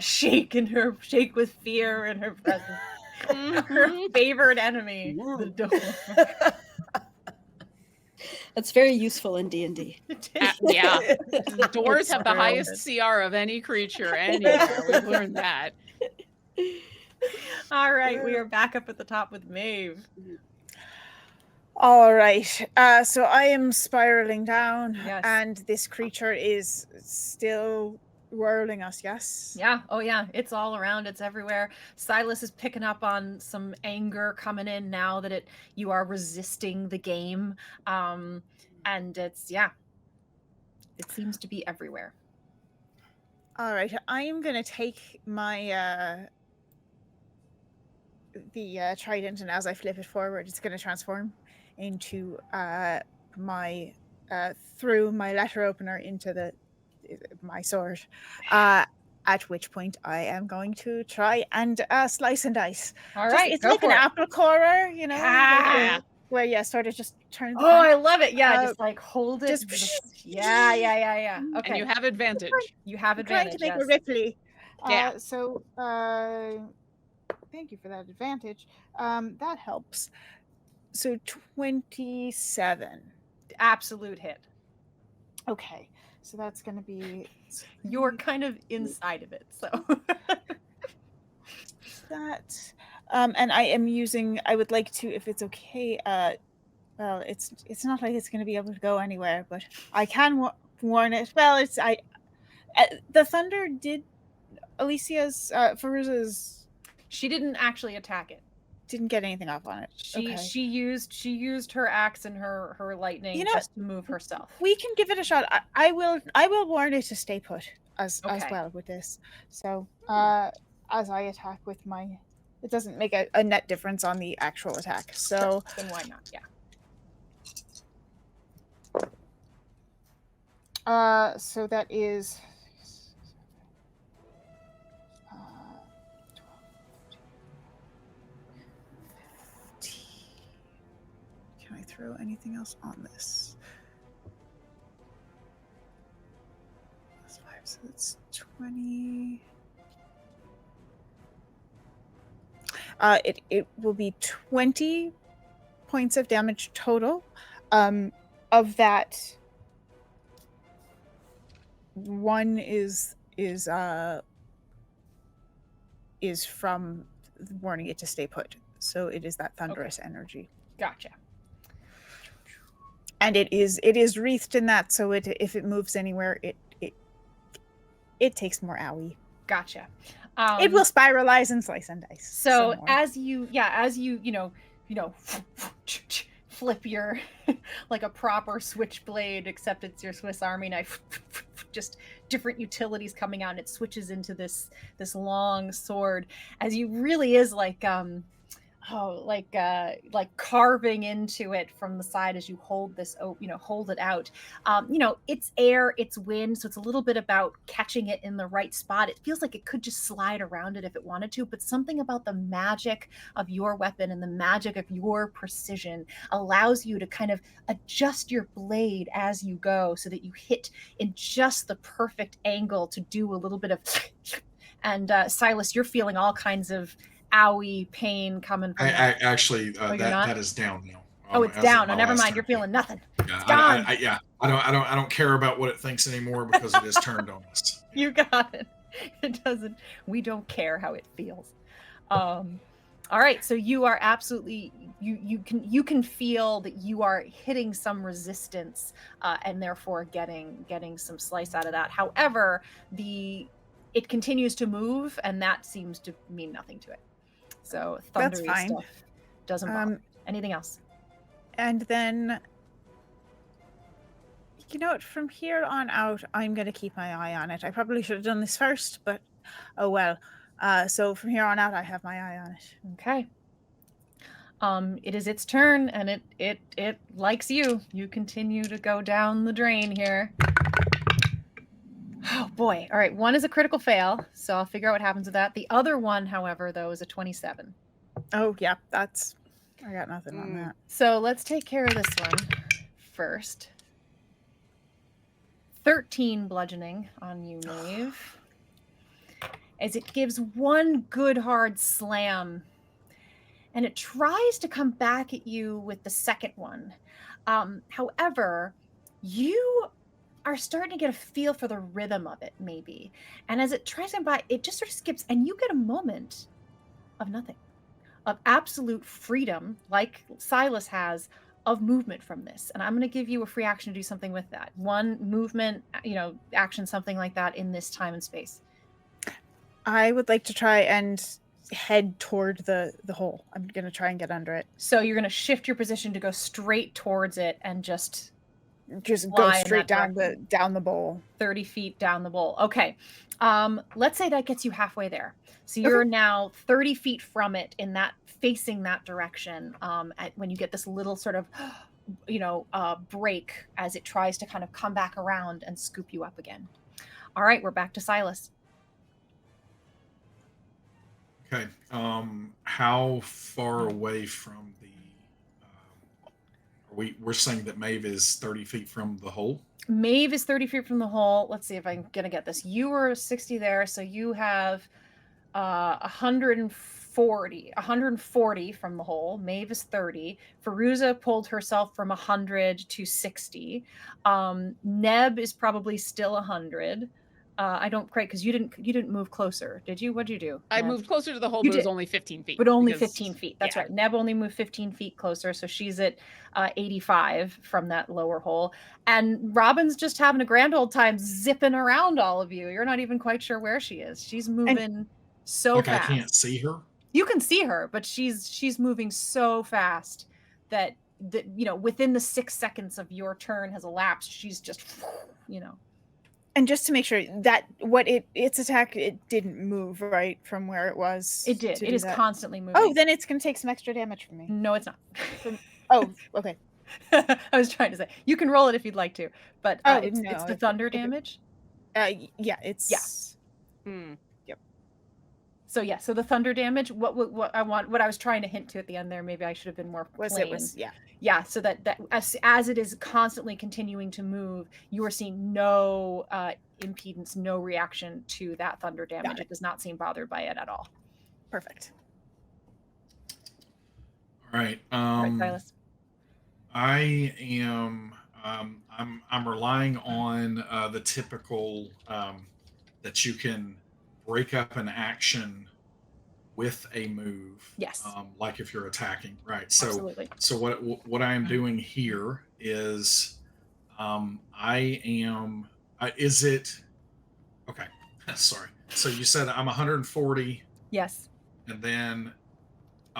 shake with fear in her presence. Her favorite enemy, the door. That's very useful in D&D. Yeah. Doors have the highest CR of any creature anywhere. We've learned that. All right, we are back up at the top with Maeve. All right. So I am spiraling down, Yes. and this creature is still whirling us. Yes. Yeah. Oh, yeah. It's all around. It's everywhere. Silas is picking up on some anger coming in now that you are resisting the game, and it seems to be everywhere. All right. I am gonna take my the trident, and as I flip it forward, it's gonna transform into through my letter opener into my sword. At which point I am going to try and slice and dice. All right. It's go like for an it. apple corer, you know, Ah! where you sort of just turn. Oh, I love it. Yeah. Just like hold it. just- Yeah. Okay. And you have advantage. You have I'm trying advantage. to make a Yes. Ripley. Yeah. So thank you for that advantage. That helps. So 27. Absolute hit. Okay. So that's going to be You're kind of inside of it, so. that. And I would like to, if it's okay, well, it's not like it's going to be able to go anywhere, but I can warn it. Well, the thunder did Alicia's, Fairuza's. She didn't actually attack it. Didn't get anything off on it. She used her axe and her lightning just to move herself. We can give it a shot. I will warn it to stay put as well with this. So as I attack with it doesn't make a net difference on the actual attack. So then why not? Yeah. So that is 12. Can I throw anything else on this? Plus 5, so that's 20. It will be 20 points of damage total. Of that, one is from warning it to stay put. So it is that thunderous energy. Gotcha. And it is wreathed in that, so if it moves anywhere, it takes more owie. Gotcha. It will spiralize and slice and dice. So as you flip your like a proper switchblade, except it's your Swiss Army knife, just different utilities coming out, and it switches into this long sword, as you really is like carving into it from the side as you hold this, hold it out. It's air, it's wind, so it's a little bit about catching it in the right spot. It feels like it could just slide around it if it wanted to, but something about the magic of your weapon and the magic of your precision allows you to kind of adjust your blade as you go so that you hit in just the perfect angle to do a little bit of and Silas, you're feeling all kinds of owie pain coming from that is down now. Oh, it's down. Oh, never mind. You're feeling nothing. Yeah, it's gone. I don't care about what it thinks anymore because it is turned on us. You got it. It doesn't. We don't care how it feels. All right. So you are absolutely. You can feel that you are hitting some resistance, and therefore getting some slice out of that. However, it continues to move, and that seems to mean nothing to it. So thundery stuff doesn't bother. Anything else? And then, from here on out, I'm going to keep my eye on it. I probably should have done this first, but oh well. So from here on out, I have my eye on it. Okay. It is its turn, and it likes you. You continue to go down the drain here. Oh boy. All right. One is a critical fail, so I'll figure out what happens with that. The other one, however, though, is a 27. Oh, yeah, I got nothing on that. So let's take care of this one first. 13 bludgeoning on you, Maeve. As it gives one good hard slam. And it tries to come back at you with the second one. However, you are starting to get a feel for the rhythm of it, maybe. And as it tries to come by, it just sort of skips, and you get a moment of nothing, of absolute freedom, like Silas has, of movement from this. And I'm going to give you a free action to do something with that. One movement, action, something like that in this time and space. I would like to try and head toward the hole. I'm going to try and get under it. So you're going to shift your position to go straight towards it and just go straight down the bowl. 30 feet down the bowl. Okay. Let's say that gets you halfway there. So you're now 30 feet from it facing that direction. When you get this little sort of, break as it tries to kind of come back around and scoop you up again. All right. We're back to Silas. Okay. How far away from the? We're saying that Maeve is 30 feet from the hole. Maeve is 30 feet from the hole. Let's see if I'm gonna get this. You were 60 there, so you have 140 from the hole. Maeve is 30. Fairuza pulled herself from 100 to 60. Neb is probably still 100. I don't quite, because you didn't move closer, did you? What'd you do? I Neb? moved closer to the hole, You but it was did. only 15 feet. But only because- 15 feet. That's yeah. right. Neb only moved 15 feet closer, so she's at 85 from that lower hole. And Robin's just having a grand old time zipping around all of you. You're not even quite sure where she is. She's moving so fast. I can't see her. You can see her, but she's moving so fast that within the 6 seconds of your turn has elapsed, she's just And just to make sure that its attack, it didn't move right from where it was. It did. It is constantly moving. Oh, then it's going to take some extra damage from me. No, it's not. Oh, okay. I was trying to say you can roll it if you'd like to, but it's no, the thunder damage. Yeah, it's Yep. So the thunder damage. What I was trying to hint to at the end there. Maybe I should have been more plain. Yeah. So that as it is constantly continuing to move, you are seeing no impedance, no reaction to that thunder damage. It does not seem bothered by it at all. Perfect. All right. Right, Silas. I am. I'm relying on the typical that you can break up an action with a move. Yes. Like if you're attacking, right? So, Absolutely. So what I am doing here is, I am. Is it? Okay. Sorry. So you said I'm 140. Yes. And then.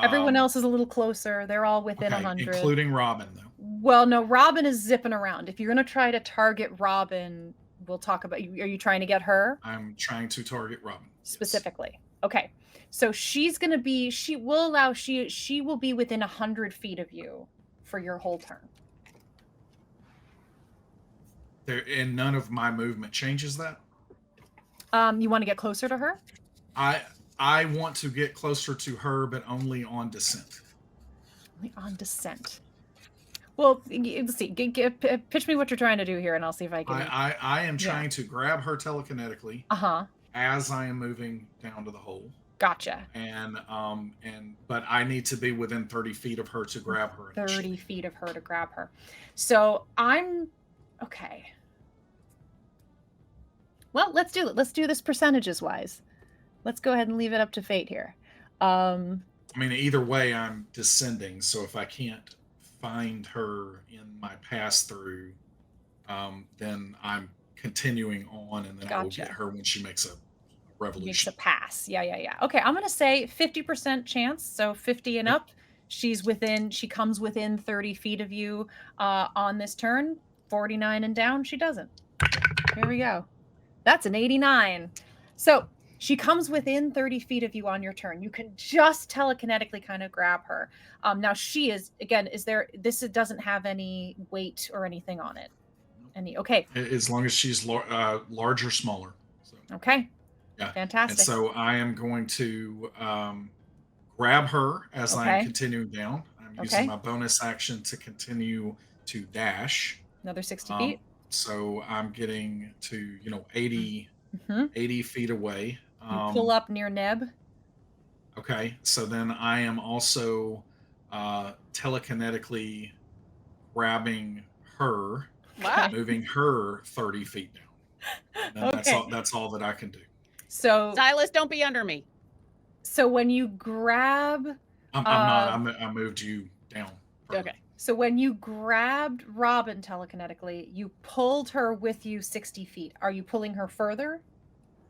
Everyone else is a little closer. They're all within 100. Including Robin, though. Well, no, Robin is zipping around. If you're going to try to target Robin, we'll talk about. Are you trying to get her? I'm trying to target Robin specifically. Yes. Okay, so she's going to be. She will be within 100 feet of you for your whole turn. And none of my movement changes that. You want to get closer to her? I want to get closer to her, but only on descent. Only on descent. Well, let's see. Pitch me what you're trying to do here, and I'll see if I can. I am trying to grab her telekinetically. As I am moving down to the hole. Gotcha. But I need to be within 30 feet of her to grab her. 30 feet of her to grab her. So I'm okay. Well, let's do it. Let's do this percentages wise. Let's go ahead and leave it up to fate here. I mean, either way, I'm descending. So if I can't find her in my pass through, then I'm continuing on, and then I will get her when she makes a revolution. Makes a pass. Yeah. Okay, I'm going to say 50% chance. So 50 and up. She comes within 30 feet of you on this turn. 49 and down, she doesn't. Here we go. That's an 89. So she comes within 30 feet of you on your turn. You can just telekinetically kind of grab her. Now she is, again, this doesn't have any weight or anything on it. Okay. As long as she's large or smaller. Okay. Yeah. And Fantastic. so I am going to grab her as I'm Okay. continuing down. I'm Okay. using my bonus action to continue to dash. Another 60 feet. So I'm getting to, 80 feet away. You pull up near Neb. Okay. So then I am also telekinetically grabbing her, Wow. moving her 30 feet down. And Okay. that's all that I can do. So Silas, don't be under me. So when you grab, I'm not. I moved you down. further. Okay. so when you grabbed Robin telekinetically, you pulled her with you 60 feet. Are you pulling her further?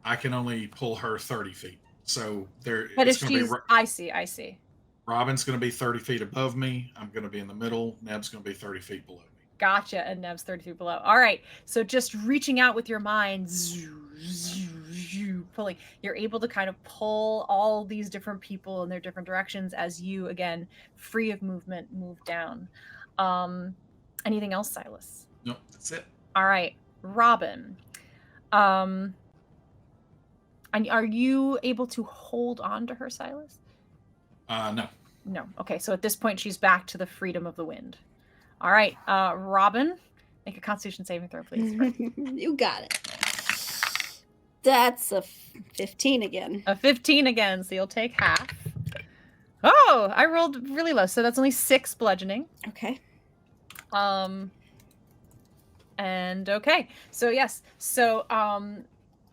I can only pull her 30 feet. So there. But it's if going to she's, be. I see. Robin's going to be 30 feet above me. I'm going to be in the middle. Neb's going to be 30 feet below me. Gotcha. And Neb's 30 feet below. All right. So just reaching out with your mind, pulling, you're able to kind of pull all these different people in their different directions as you, again, free of movement, move down. Anything else, Silas? Nope, that's it. All right, Robin. And are you able to hold on to her, Silas? No. No. Okay, so at this point, she's back to the freedom of the wind. All right, Robin, make a Constitution saving throw, please. You got it. That's a 15 again. A 15 again, so you'll take half. Oh, I rolled really low, so that's only 6 bludgeoning. Okay. And okay, so yes, so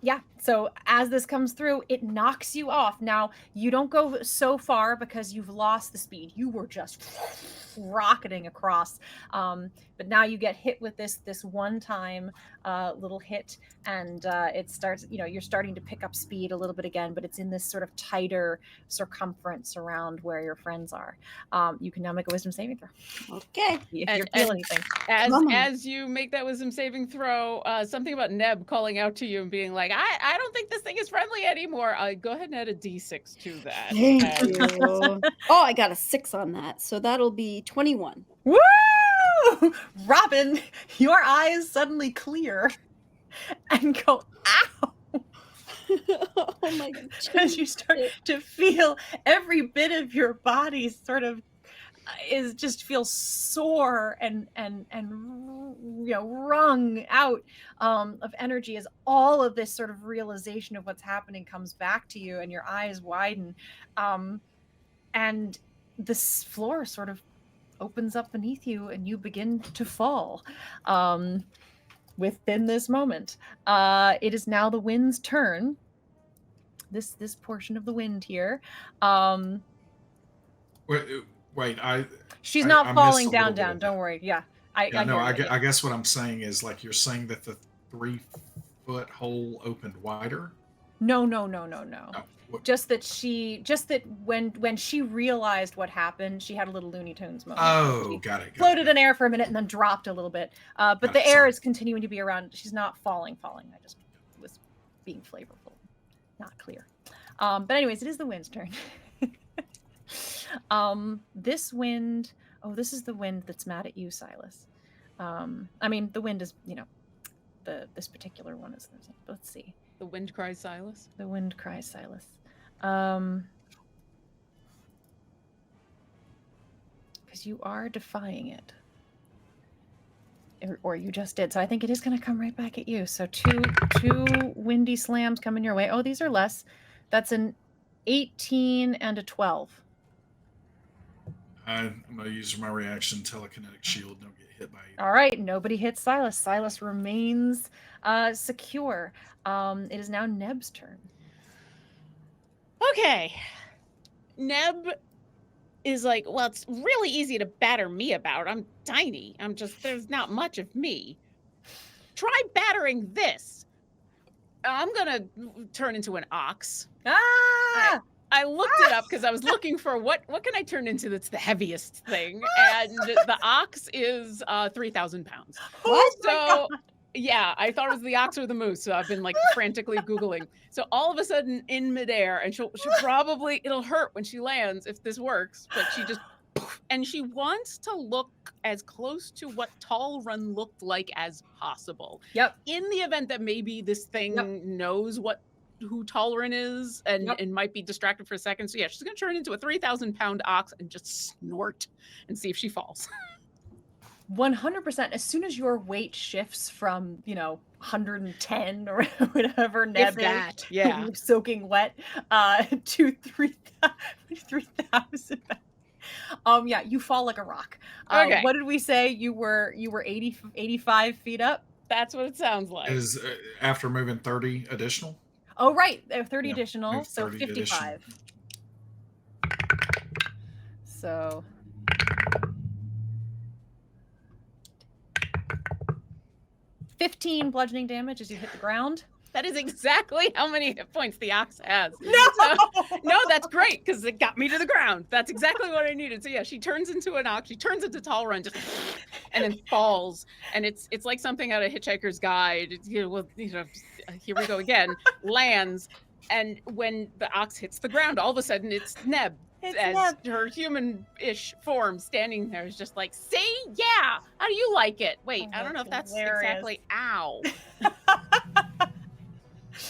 yeah, so as this comes through, it knocks you off. Now you don't go so far because you've lost the speed. You were just rocketing across, but now you get hit with this one-time little hit, and it starts. You're starting to pick up speed a little bit again, but it's in this sort of tighter circumference around where your friends are. You can now make a wisdom saving throw Okay. if And- you feel anything. As you make that wisdom saving throw, something about Neb calling out to you and being like, I don't think this thing is friendly anymore. Go ahead and add a d6 to that. Thank And- you. Oh, I got a 6 on that. So that'll be 21. Woo! Robin, your eyes suddenly clear and go, ow! Oh my god. As you start to feel every bit of your body sort of feels sore and wrung out of energy as all of this sort of realization of what's happening comes back to you, and your eyes widen, and this floor sort of opens up beneath you and you begin to fall within this moment. It is now the wind's turn. This portion of the wind here. Wait, She's I not missed falling a down. little bit of Don't that. worry. Yeah, I hear you. guess what I'm saying is, like, you're saying that the 3-foot hole opened wider. No. Oh, what- Just that when she realized what happened, she had a little Looney Tunes moment. Oh, She got it. floated in air for a minute and then dropped a little bit. But Got the it, air sorry. is continuing to be around. She's not falling. I just was being flavorful, not clear. But anyways, it is the wind's turn. This wind. Oh, this is the wind that's mad at you, Silas. I mean, the wind is, this particular one is. Let's see. The wind cries Silas. The wind cries Silas. Because you are defying it. Or you just did. So I think it is going to come right back at you. So two windy slams coming your way. Oh, these are less. That's an 18 and a 12. I'm going to use my reaction telekinetic shield. Don't get hit by you. All right. Nobody hits Silas. Silas remains secure. It is now Neb's turn. Okay. Neb is like, well, it's really easy to batter me about. I'm tiny. There's not much of me. Try battering this. I'm going to turn into an ox. Ah! I looked it up because I was looking for what can I turn into that's the heaviest thing, and the ox is 3,000 pounds. What? So yeah, I thought it was the ox or the moose, so I've been like frantically Googling. So all of a sudden in midair, and she'll probably, it'll hurt when she lands if this works, but she just and she wants to look as close to what Tall Run looked like as possible. Yep. In the event that maybe this thing knows who Tall Run is and might be distracted for a second. So yeah, she's gonna turn into a 3,000-pound ox and just snort and see if she falls. 100%. As soon as your weight shifts from 110 or whatever Neb that, is, yeah, soaking wet, to 3,000. Yeah, you fall like a rock. Okay. What did we say? You were 85 feet up. That's what it sounds like. Is after moving 30 additional? Oh right, 30 Yeah, additional, move so 30 55. So 15 bludgeoning damage as you hit the ground. That is exactly how many hit points the ox has. No! No, that's great because it got me to the ground. That's exactly what I needed. So yeah, she turns into an ox. She turns into Tall Run, just and then falls. And it's like something out of Hitchhiker's Guide. Here we go again. Lands, and when the ox hits the ground, all of a sudden it's Neb. Her human-ish form standing there is just like, see, yeah, how do you like it? Wait, I don't know if that's exactly, ow.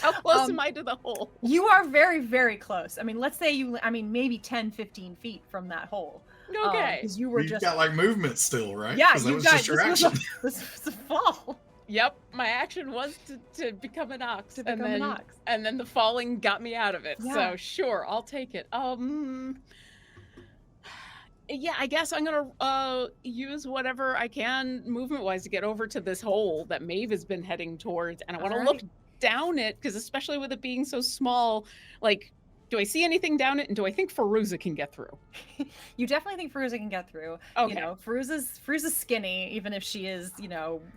How close am I to the hole? You are very, very close. I mean, let's say maybe 10, 15 feet from that hole. Okay. Because you were You've got like movement still, right? Yeah, that was just your action. This was a fall. Yep, my action was to become an ox. To become an ox. And then the falling got me out of it. Yeah. So sure, I'll take it. Yeah, I guess I'm gonna use whatever I can movement-wise to get over to this hole that Maeve has been heading towards, and I want to look down it because especially with it being so small, like, do I see anything down it, and do I think Fairuza can get through? You definitely think Fairuza can get through. Okay. Fairuza's skinny, even if she is,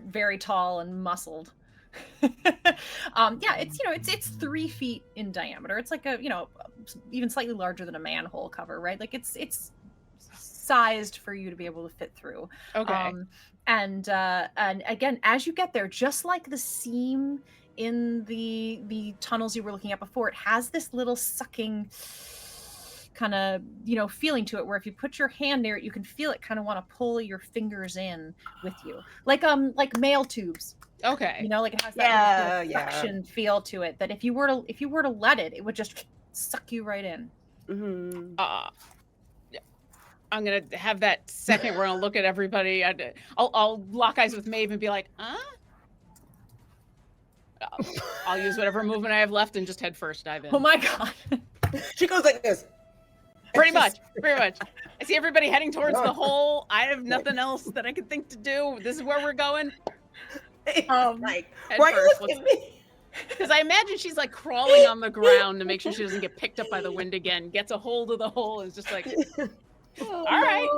very tall and muscled. Yeah, it's 3 feet in diameter. It's like even slightly larger than a manhole cover, right? Like it's sized for you to be able to fit through. Okay. And again, as you get there, just like the seam in the tunnels you were looking at before, it has this little sucking kind of feeling to it, where if you put your hand near it, you can feel it kind of want to pull your fingers in with you, like mail tubes. Okay. Like it has that suction feel to it, that if you were to let it would just suck you right in. Mm-hmm. I'm gonna have that second where I'll look at everybody. I'll lock eyes with Maeve and be like, huh? I'll use whatever movement I have left and just head first, dive in. Oh my god. She goes like this. Pretty much. I see everybody heading towards the hole. I have nothing else that I can think to do. This is where we're going. Like, why are you looking at me? Because I imagine she's like crawling on the ground to make sure she doesn't get picked up by the wind again. Gets a hold of the hole and is just like, all right.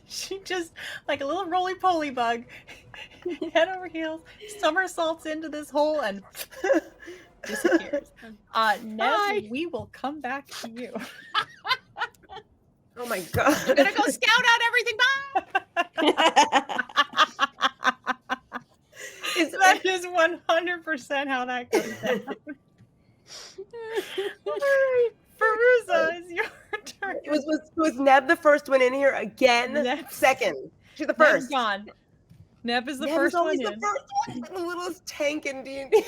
She just, like a little roly-poly bug, head over heels, somersaults into this hole and disappears. Neb, we will come back to you. Oh my god. I'm gonna go scout out everything. Bye. That is 100% how that goes down. All right, Fairuza, is your turn. Was Neb the first one in here again? Neb. Second. She's the Neb's first. gone. Neb is the Neb first is always one in. the first one. The littlest tank in D&D.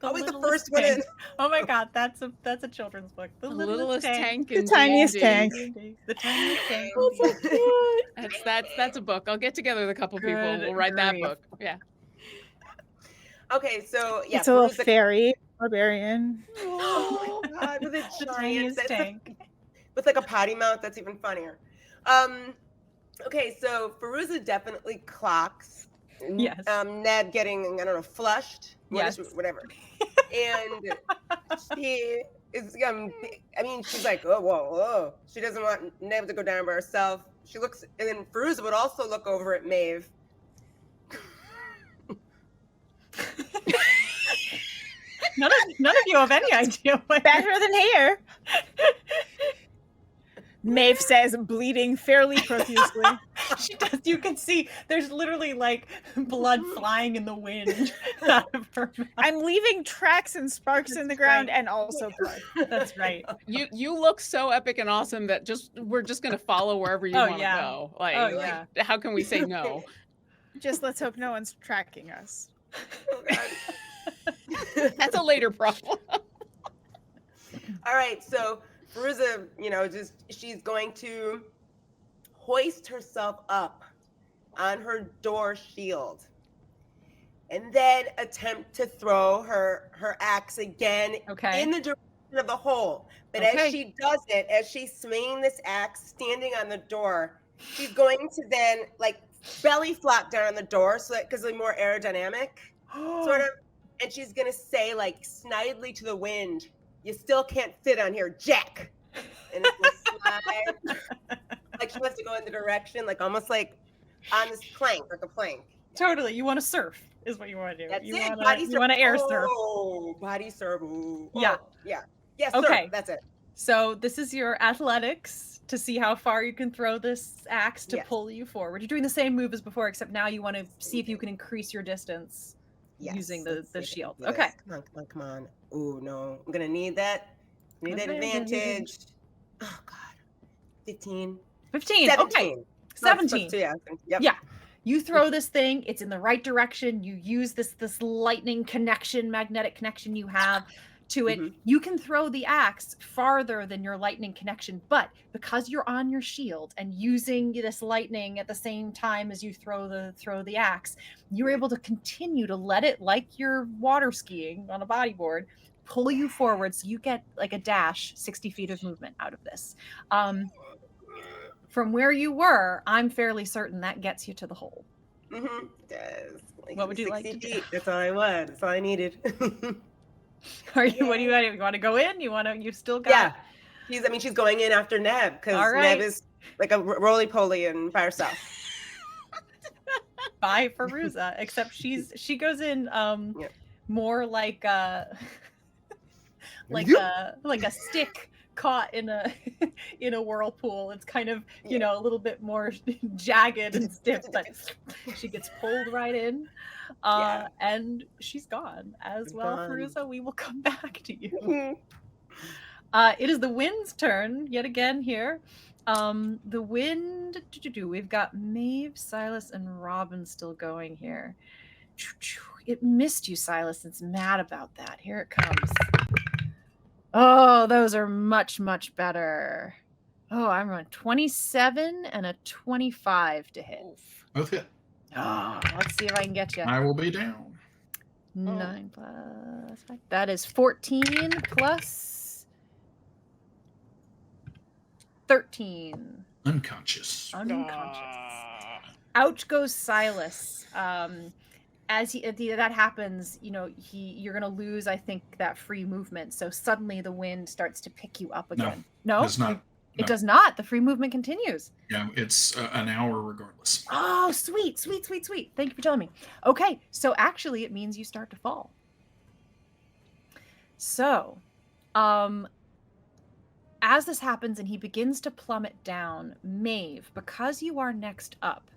Always the first one in. Oh my god, that's a children's book. The littlest tank. in The tiniest D&D. tank. The tiniest tank. That's a book. I'll get together with a couple people. Good We'll write that grief. book. Yeah. Okay, so yeah. It's a little Fairuza- fairy barbarian. Oh my god, with a The giant tiniest that's tank. with like a potty mouth. That's even funnier. Okay, so Fairuza definitely clocks. Yes. Ned getting, I don't know, flushed. Yes. Whatever. And she is. She's like, whoa. She doesn't want Ned to go down by herself. She looks, and then Fairuza would also look over at Maeve. None of you have any idea what Better than hair. Maeve says, bleeding fairly profusely. She does. You can see there's literally like blood flying in the wind out of her mouth. I'm leaving tracks and sparks in the That's ground right. and also blood. That's right. You look so epic and awesome that we're just gonna follow wherever you Oh, want to yeah. go. Like, Oh, yeah. how can we say no? Just let's hope no one's tracking us. Oh, God. That's a later problem. All right, so Fairuza, she's going to hoist herself up on her door shield and then attempt to throw her axe again Okay. in the direction of the hole. But Okay. as she does it, as she's swinging this axe standing on the door, she's going to then like belly flop down on the door so that because it's more aerodynamic, sort of. And she's gonna say like snidely to the wind, "You still can't fit on here, Jack." And it's gonna slide. Like she wants to go in the direction, like almost like on this plank, like a plank. Totally. You want to surf is what you want to do. That's You it. want to air surf. Oh, body surf. Ooh. Yeah. Oh, yeah. Yes, Okay. surf. That's it. So this is your athletics to see how far you can throw this axe to Yes. pull you forward. You're doing the same move as before, except now you want to see if you can increase your distance using the let's see if I can shield. do this. Okay. Come on. Oh no, I'm gonna need that. Need that advantage. Oh God. 15. 15. 17. Okay. No, it's plus 17. two, yeah. Yep. Yeah. You throw this thing, it's in the right direction. You use this lightning connection, magnetic connection you have to it. Mhm. You can throw the axe farther than your lightning connection, but because you're on your shield and using this lightning at the same time as you throw the axe, you're able to continue to let it, like you're water skiing on a bodyboard, pull you forward so you get like a dash 60 feet of movement out of this. From where you were, I'm fairly certain that gets you to the hole. Mm-hmm. Yes. Like What would you like 60 to do? feet. That's all I want. That's all I needed. What do you want? You want to go in? You still got? Yeah. She's going in after Neb because All right. Neb is like a roly poly and by herself. By Fairuza, except she goes in more like like a stick caught in a in a whirlpool. It's kind of a little bit more jagged and stiff, but she gets pulled right in. And she's gone as well. Fairuza, we will come back to you. It is the wind's turn yet again here. The wind, we've got Maeve, Silas, and Robin still going here. It missed you, Silas. It's mad about that. Here it comes. Oh, those are much, much better. Oh, I'm on 27 and a 25 to hit. Both hit. Oh, let's see if I can get you. I will be down. 9 plus 5. That is 14 plus 13. Unconscious. Ouch goes Silas. As that happens, you're gonna lose, I think, that free movement. So suddenly the wind starts to pick you up again. No, it's not. It does not. The free movement continues. Yeah, it's an hour regardless. Oh, sweet. Thank you for telling me. Okay, so actually it means you start to fall. So, as this happens and he begins to plummet down, Maeve, because you are next up,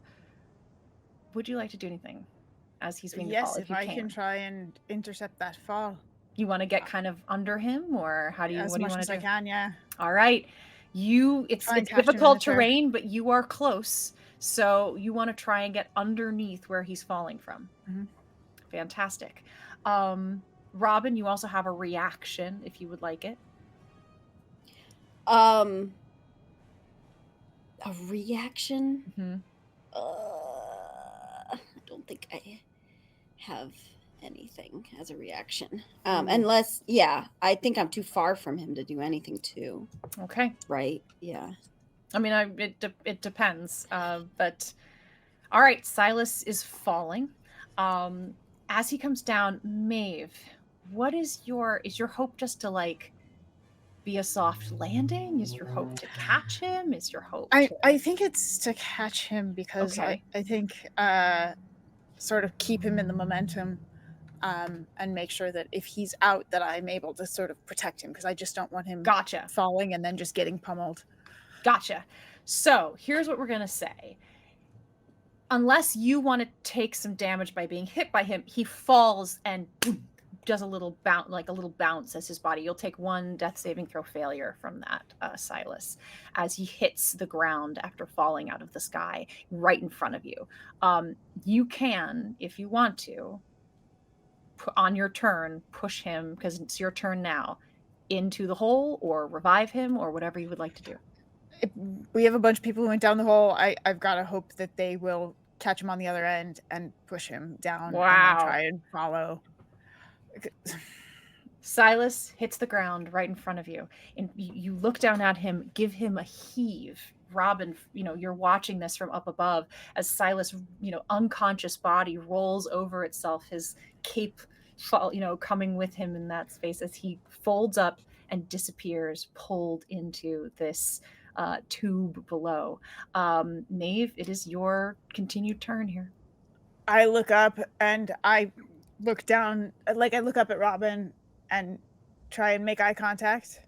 would you like to do anything as he's being Yes, fall? if I can try and intercept that fall. You want to get kind of under him, or how do you? As what do you much want as to I do? can, yeah. All right, it's Try and catch him in difficult the turf. terrain, but you are close, so you want to try and get underneath where he's falling from. Mhm. Fantastic. Robin, you also have a reaction if you would like it. A reaction? Mm-hmm. I don't think I have anything as a reaction. Unless, I think I'm too far from him to do anything too. Okay. Right? Yeah. I mean, it depends. But all right, Silas is falling. As he comes down, Maeve, what is your hope just to like be a soft landing? Is your hope to catch him? Is your hope? I think it's to catch him because Okay. I think sort of keep him in the momentum and make sure that if he's out that I'm able to sort of protect him because I just don't want him Gotcha. falling and then just getting pummeled. Gotcha. So here's what we're gonna say. unless you want to take some damage by being hit by him, he falls and boom, does a little bounce as his body. You'll take 1 death saving throw failure from that, Silas, as he hits the ground after falling out of the sky right in front of you. You can, if you want to, on your turn, push him, because it's your turn now, into the hole or revive him or whatever you would like to do. We have a bunch of people who went down the hole. I've got to hope that they will catch him on the other end and push him down. Wow. And then try and follow. Silas hits the ground right in front of you, and you look down at him, give him a heave. Robin, you're watching this from up above as Silas, unconscious body rolls over itself, his cape, coming with him in that space as he folds up and disappears, pulled into this tube below. Maeve, it is your continued turn here. I look up and I look down, I look up at Robin and try and make eye contact.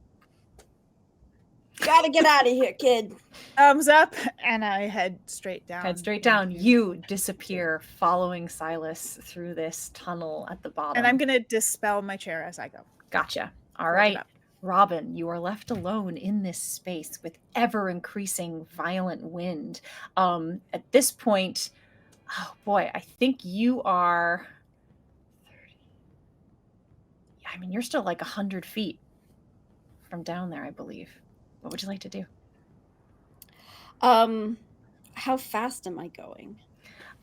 Gotta get out of here, kid. Thumbs up, and I head straight down. Head straight down. You disappear following Silas through this tunnel at the bottom. And I'm going to dispel my chair as I go. Gotcha. All right. Robin, you are left alone in this space with ever increasing violent wind. At this point, oh boy, I think you are 30. Yeah, I mean, you're still like 100 feet from down there, I believe. What would you like to do? How fast am I going?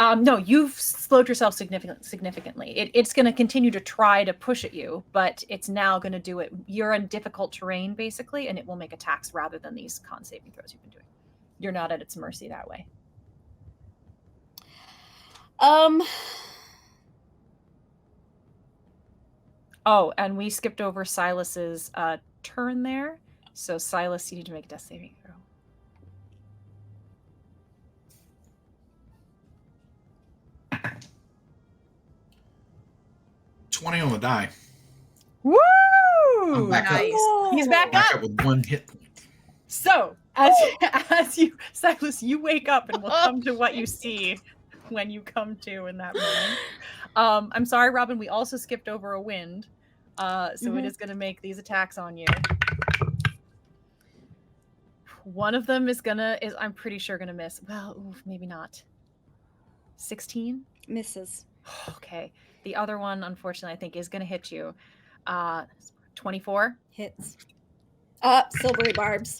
No, you've slowed yourself significantly. It's going to continue to try to push at you, but it's now going to do it. You're in difficult terrain, basically, and it will make attacks rather than these con saving throws you've been doing. You're not at its mercy that way. Oh, and we skipped over Silas's turn there. So Silas, you need to make a death saving throw. $20 on the die. Woo! I'm back Nice. up. He's back Back up. up with 1 hit point. So as you, Silas, you wake up, and we'll come to what you see when you come to in that moment. I'm sorry, Robin. We also skipped over a wind, so it is going to make these attacks on you. One of them is I'm pretty sure gonna miss. Well, maybe not. 16 Misses. Okay. The other one, unfortunately, I think is gonna hit you. 24 Hits. Silvery barbs.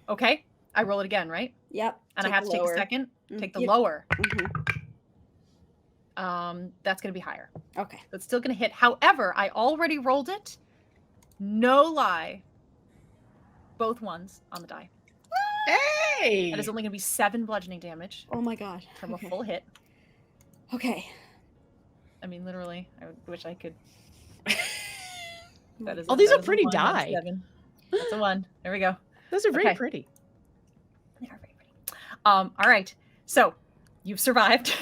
Okay. I roll it again, right? Yep. And I have to take a second. Take the Yep. lower. Mm-hmm. That's gonna be higher. Okay. It's still gonna hit. However, I already rolled it. No lie. Both ones on the die. Hey! That is only going to be 7 bludgeoning damage Oh my god. from Okay. a full hit. Okay. I mean, literally, I wish I could. That is Oh, these that are is a pretty 1 on die. 7. That's a 1. There we go. Those are very Okay. pretty. They are very pretty. All right. So you've survived.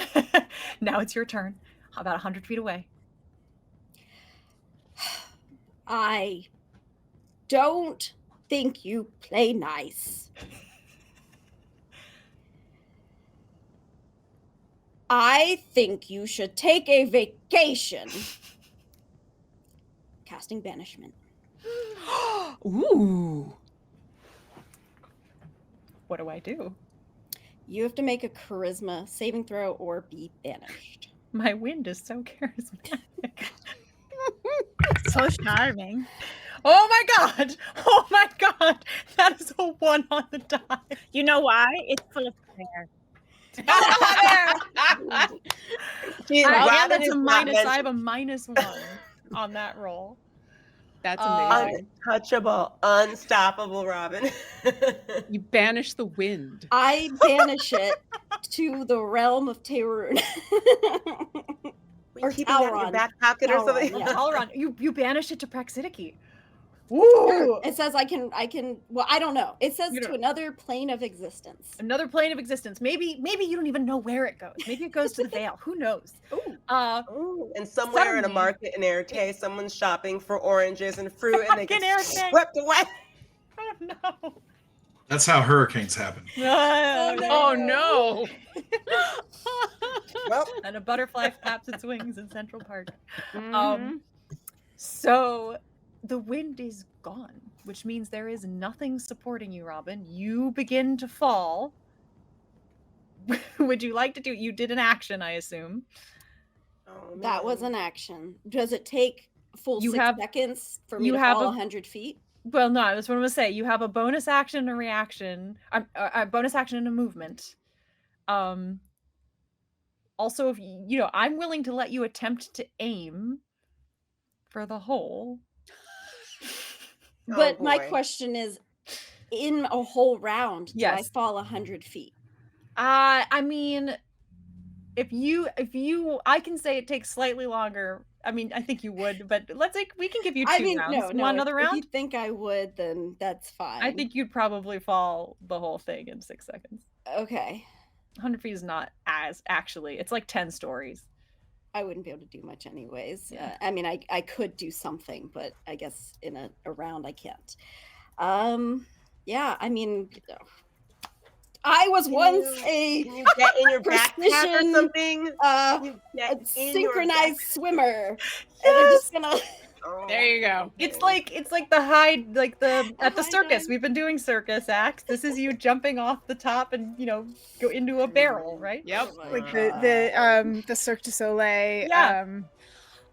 Now it's your turn. About 100 feet away. I don't think you play nice. I think you should take a vacation. Casting banishment. Ooh. What do I do? You have to make a charisma saving throw or be banished. My wind is so charismatic. So charming. Oh my god! Oh my god! That is a 1 on the die. You know why? It's full of prayer. She's And Robin that's is a not minus. meant- I have a -1 on that roll. That's amazing. Untouchable, unstoppable Robin. You banish the wind. I banish it to the realm of Terun. Or keep it in your Talron. back pocket or Talron, something. yeah. Talron, you banished it to Praxidiki. Ooh! It says I can, well, I don't know. It says You to don't- another plane of existence. Another plane of existence. Maybe you don't even know where it goes. Maybe it goes to the Vale. Who knows? Ooh. Ooh, and somewhere in a Suddenly- market in Éarte, someone's shopping for oranges and fruit, and they get Fucking Éarte. swept away. Oh no. That's how hurricanes happen. Oh no. Well, And a butterfly flaps its wings in Central Park. Mhm. So the wind is gone, which means there is nothing supporting you, Robin. You begin to fall. Would you like to do? You did an action, I assume. oh, That was man. an action. Does it take full You 6 have- seconds for me you to have fall a- 100 feet? Well, no, that's what I'm gonna say. You have a bonus action and a reaction, a bonus action and a movement. Also, if you know, I'm willing to let you attempt to aim for the hole. But my boy. question is, in a whole round, do I Yes. fall 100 feet? I mean, if you, I can say it takes slightly longer. I mean, I think you would, but let's say we can give you 2 I mean, rounds. no, Want no. another If round? you think I would, then that's fine. I think you'd probably fall the whole thing in 6 seconds. Okay. 100 feet is not as actually. It's like 10 stories. I wouldn't be able to do much anyways. Yeah. I mean, I could do something, but I guess in a round I can't. Yeah, I mean, I was once a Can you get in your backpack or precision, something? a Get in your synchronized backpack. swimmer. And I'm just gonna Oh, There you go. It's like the hide, like at the high circus. dive. We've been doing circus acts. This is you jumping off the top and go into a barrel, right? Yep. Oh my Like God. the Cirque du Soleil. Yeah.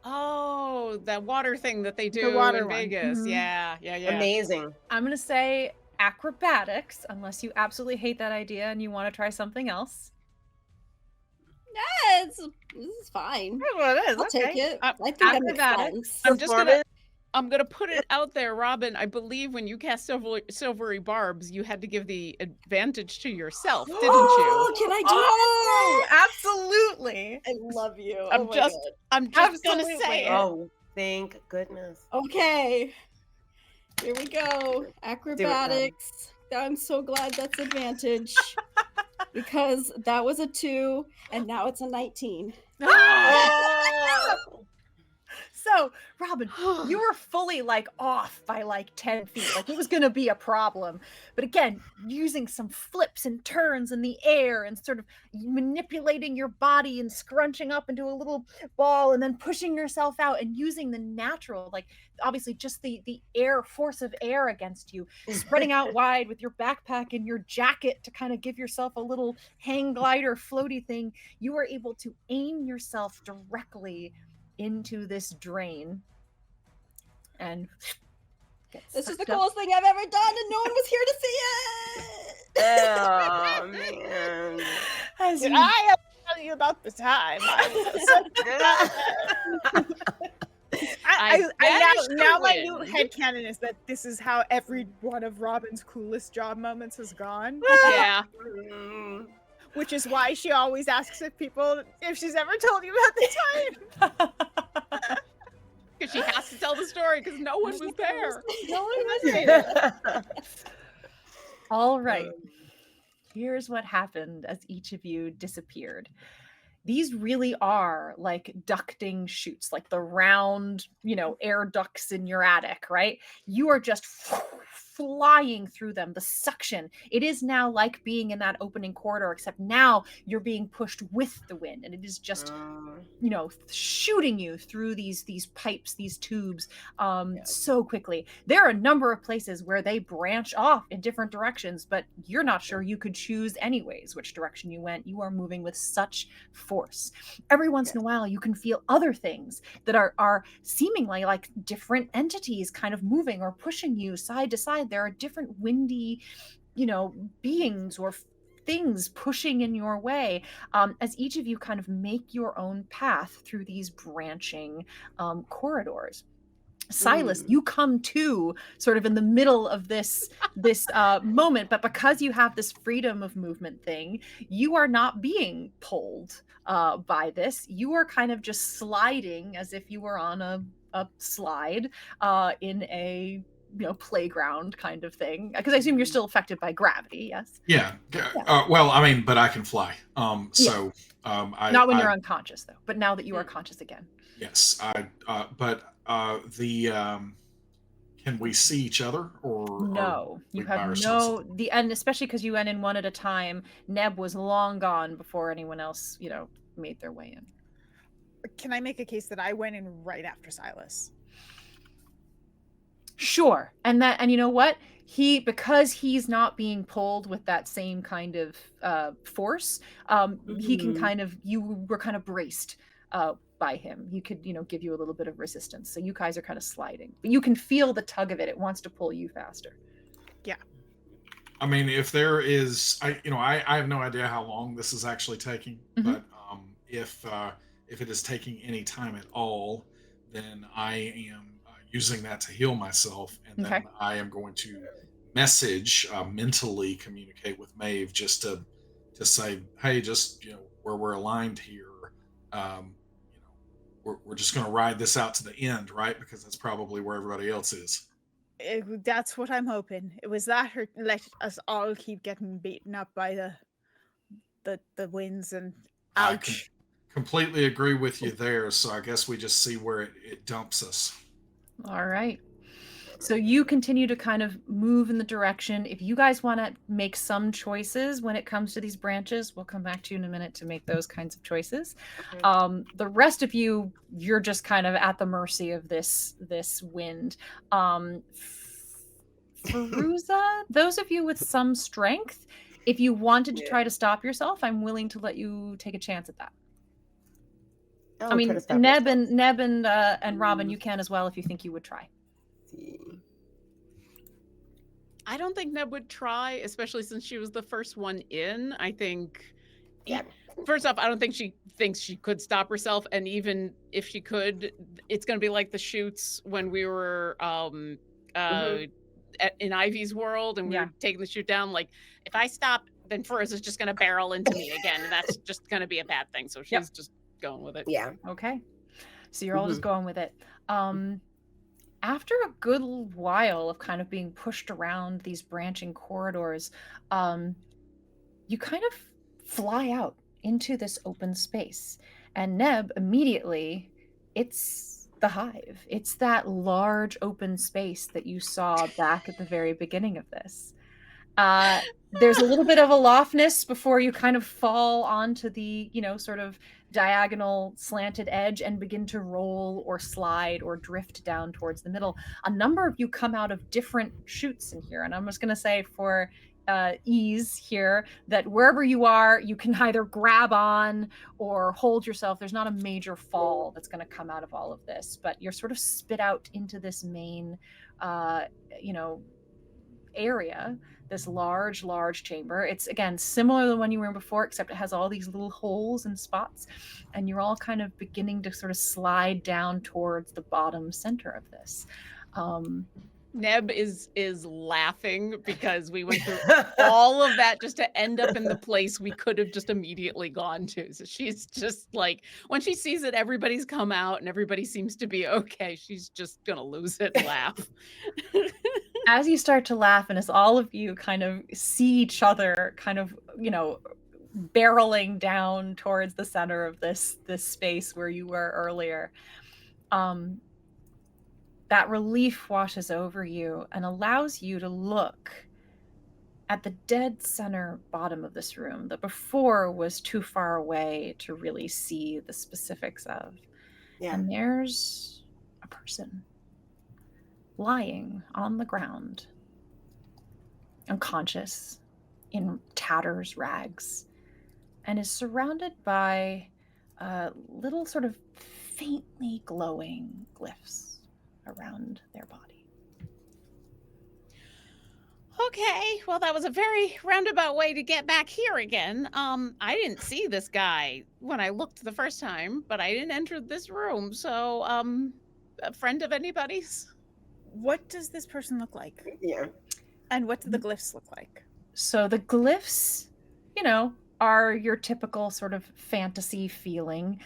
Oh, that water thing that they do water in one. Vegas. Mhm. Yeah. amazing. I'm gonna say acrobatics, unless you absolutely hate that idea and you want to try something else. Yeah, this is fine. Well, it is. I'll take it. Uh, I think that makes acrobatics. sense. I'm just gonna Performance? I'm gonna put it out there, Robin. I believe when you cast silvery barbs, you had to give the advantage to yourself, didn't you? Oh, can I do Oh, that? absolutely. I love you. I'm oh my just- God. I'm just gonna Absolutely. say it. Oh, thank goodness. Okay. Here we go. Acrobatics. I'm so glad that's advantage. Because that was a 2 and now it's a 19. Oh. So, Robin, you were fully like off by like 10 feet. Like it was going to be a problem. But again, using some flips and turns in the air and sort of manipulating your body and scrunching up into a little ball and then pushing yourself out and using the natural, like obviously just the air force of air against you, spreading out wide with your backpack and your jacket to kind of give yourself a little hang glider floaty thing. You were able to aim yourself directly into this drain and This is the sucked up. coolest thing I've ever done, and no one was here to see it. Oh, man. As Did you- I ever tell you about the time? Now my new headcanon is that this is how every one of Robin's coolest job moments has gone. Yeah. Mm. Which is why she always asks if she's ever told you about the time. Because she has to tell the story because no one was there. No one was there. All right. Here's what happened as each of you disappeared. These really are like ducting chutes, like the round, air ducts in your attic, right? You are just flying through them. The suction, it is now like being in that opening corridor, except now you're being pushed with the wind, and it is just shooting you through these pipes, these tubes, so quickly. There are a number of places where they branch off in different directions, but you're not sure you could choose anyways which direction you went. You are moving with such force. Every once in a while you can feel other things that are seemingly like different entities kind of moving or pushing you side to side. There are different windy beings or things pushing in your way, as each of you kind of make your own path through these branching corridors. Silas, you come to sort of in the middle of this moment, but because you have this freedom of movement thing, you are not being pulled by this. You are kind of just sliding as if you were on a slide in a playground kind of thing, because I assume you're still affected by gravity. Yes. Yeah. Well, I mean, but I can fly. So not when you're unconscious though, but now that you are conscious again. Yes. Can we see each other, or No, you we by have ourselves? and especially because you went in one at a time. Neb was long gone before anyone else, made their way in. Can I make a case that I went in right after Silas? Sure. And you know what? Because he's not being pulled with that same kind of force, he can you were kind of braced by him. He could, give you a little bit of resistance. So you guys are kind of sliding. But you can feel the tug of it. It wants to pull you faster. Yeah. I mean, if there is, I have no idea how long this is actually taking, but if it is taking any time at all, then I am using that to heal myself, and then I am going to mentally communicate with Maeve just to say, hey, just where we're aligned here, we're just going to ride this out to the end, right? Because that's probably where everybody else is. That's what I'm hoping. It was that, or let us all keep getting beaten up by the winds and ouch. I completely agree with you there. So I guess we just see where it dumps us. All right. So you continue to kind of move in the direction. If you guys want to make some choices when it comes to these branches, we'll come back to you in a minute to make those kinds of choices. The rest of you, you're just kind of at the mercy of this wind. Fairuza, those of you with some strength, if you wanted to try to stop yourself, I'm willing to let you take a chance at that. I mean, Neb and Robin, you can as well if you think you would try. I don't think Neb would try, especially since she was the first one in. I think, first off, I don't think she thinks she could stop herself. And even if she could, it's going to be like the shoots when we were in Ivy's world and we were taking the shoot down. Like, if I stop, then Fairuza's just going to barrel into me again. And that's just going to be a bad thing. So she's just going with it. Yeah. Okay. So you're all just going with it. After a good while of kind of being pushed around these branching corridors, you kind of fly out into this open space. And Neb, immediately, it's the hive. It's that large open space that you saw back at the very beginning of this. There's a little bit of aloftness before you kind of fall onto the, sort of diagonal slanted edge and begin to roll or slide or drift down towards the middle. A number of you come out of different chutes in here. And I'm just going to say for ease here that wherever you are, you can either grab on or hold yourself. There's not a major fall that's going to come out of all of this, but you're sort of spit out into this main, area, this large chamber. It's, again, similar to the one you were in before, except it has all these little holes and spots, and you're all kind of beginning to sort of slide down towards the bottom center of this. Neb is laughing because we went through all of that just to end up in the place we could have just immediately gone to. So she's just like, when she sees that everybody's come out and everybody seems to be okay, she's just gonna lose it and laugh. As you start to laugh, and as all of you kind of see each other kind of, barreling down towards the center of this space where you were earlier, that relief washes over you and allows you to look at the dead center bottom of this room that before was too far away to really see the specifics of. Yeah. And there's a person lying on the ground, unconscious, in tatters, rags, and is surrounded by little sort of faintly glowing glyphs around their body. Okay, well, that was a very roundabout way to get back here again. I didn't see this guy when I looked the first time, but I didn't enter this room, so a friend of anybody's? What does this person look like? Yeah. And what do the glyphs look like? So the glyphs, are your typical sort of fantasy feeling.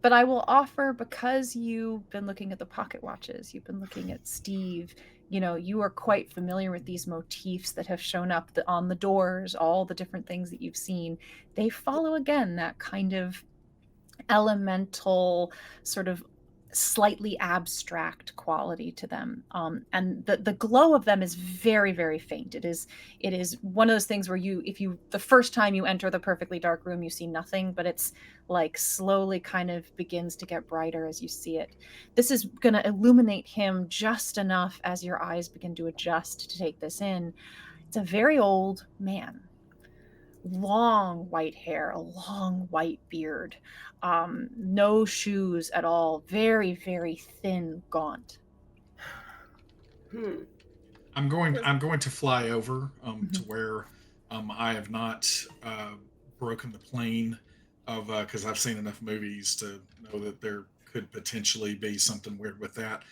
But I will offer, because you've been looking at the pocket watches, you've been looking at Steve, you are quite familiar with these motifs that have shown up on the doors, all the different things that you've seen. They follow, again, that kind of elemental sort of slightly abstract quality to them. And the glow of them is very, very faint. It is one of those things where the first time you enter the perfectly dark room, you see nothing, but it's like slowly kind of begins to get brighter as you see it. This is going to illuminate him just enough as your eyes begin to adjust to take this in. It's a very old man. Long white hair, a long white beard, no shoes at all, very, very thin, gaunt. I'm going to fly over to where I have not broken the plane of because I've seen enough movies to know that there could potentially be something weird with that.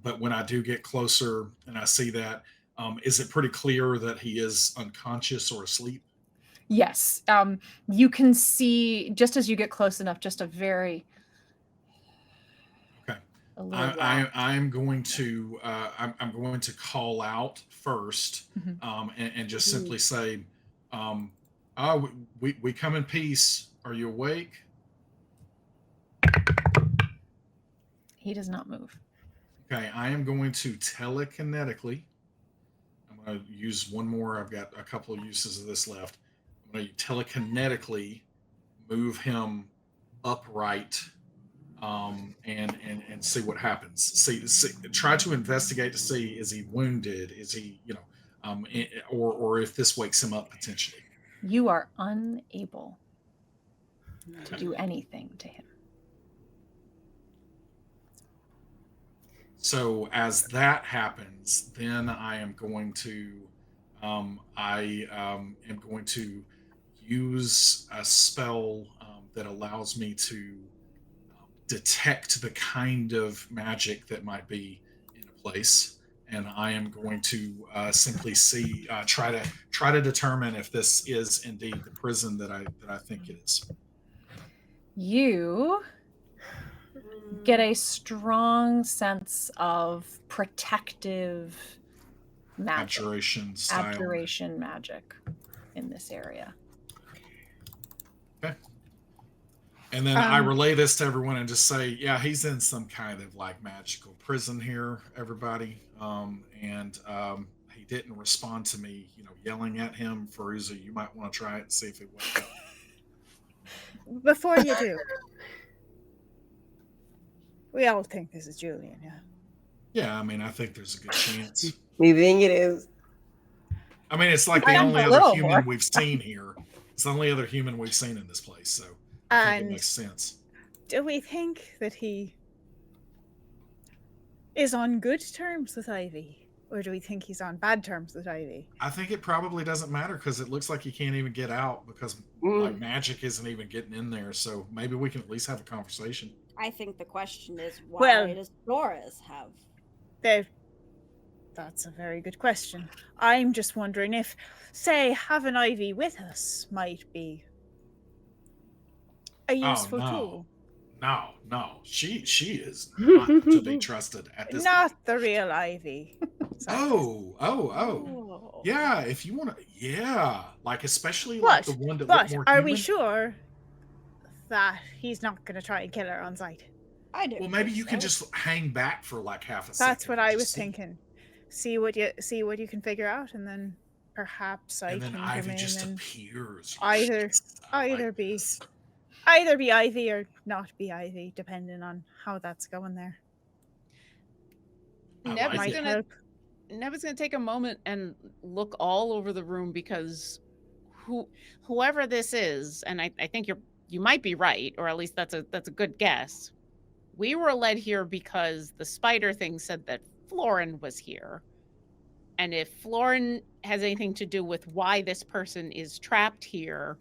But when I do get closer and I see that, is it pretty clear that he is unconscious or asleep? Yes, you can see just as you get close enough, just a very. Okay. A little I'm going to I'm going to call out first, and just simply say, "Oh, we come in peace. Are you awake?" He does not move. Okay, I am going to telekinetically. I'm going to use one more. I've got a couple of uses of this left. I'm going to telekinetically move him upright, and see what happens. See, try to investigate to see, is he wounded? Is he, or if this wakes him up potentially. You are unable to do anything to him. So as that happens, then I am going to use a spell that allows me to detect the kind of magic that might be in a place, and I am going to simply try to determine if this is indeed the prison that I think it is. You get a strong sense of protective magic, abjuration magic in this area. Okay. And then I relay this to everyone and just say, yeah, he's in some kind of like magical prison here, everybody. And he didn't respond to me, yelling at him. Fairuza, you might want to try it and see if it wakes up. Before you do, we all think this is Julian, yeah? Yeah, I mean, I think there's a good chance. We think it is. I mean, it's like the only other human we've seen here. It's the only other human we've seen in this place, so I think it makes sense. Do we think that he is on good terms with Ivy? Or do we think he's on bad terms with Ivy? I think it probably doesn't matter because it looks like he can't even get out because like magic isn't even getting in there. So maybe we can at least have a conversation. I think the question is, why does Flores have? That's a very good question. I'm just wondering if, say, having Ivy with us might be a useful tool. No. She is not to be trusted at this Not point. the real Ivy. Oh. Yeah, if you want to, yeah. Like, especially But the one that looked more are human. we sure that he's not going to try and kill her on sight? I do. Well, maybe you can just hang back for like half a second. That's what I was thinking. See what you can figure out, and then perhaps I can come in. And then Ivy just appears. Either be Ivy or not be Ivy, depending on how that's going there. Neva's gonna take a moment and look all over the room because whoever this is, and I think you might be right, or at least that's a good guess. We were led here because the spider thing said that Florin was here. And if Florin has anything to do with why this person is trapped here,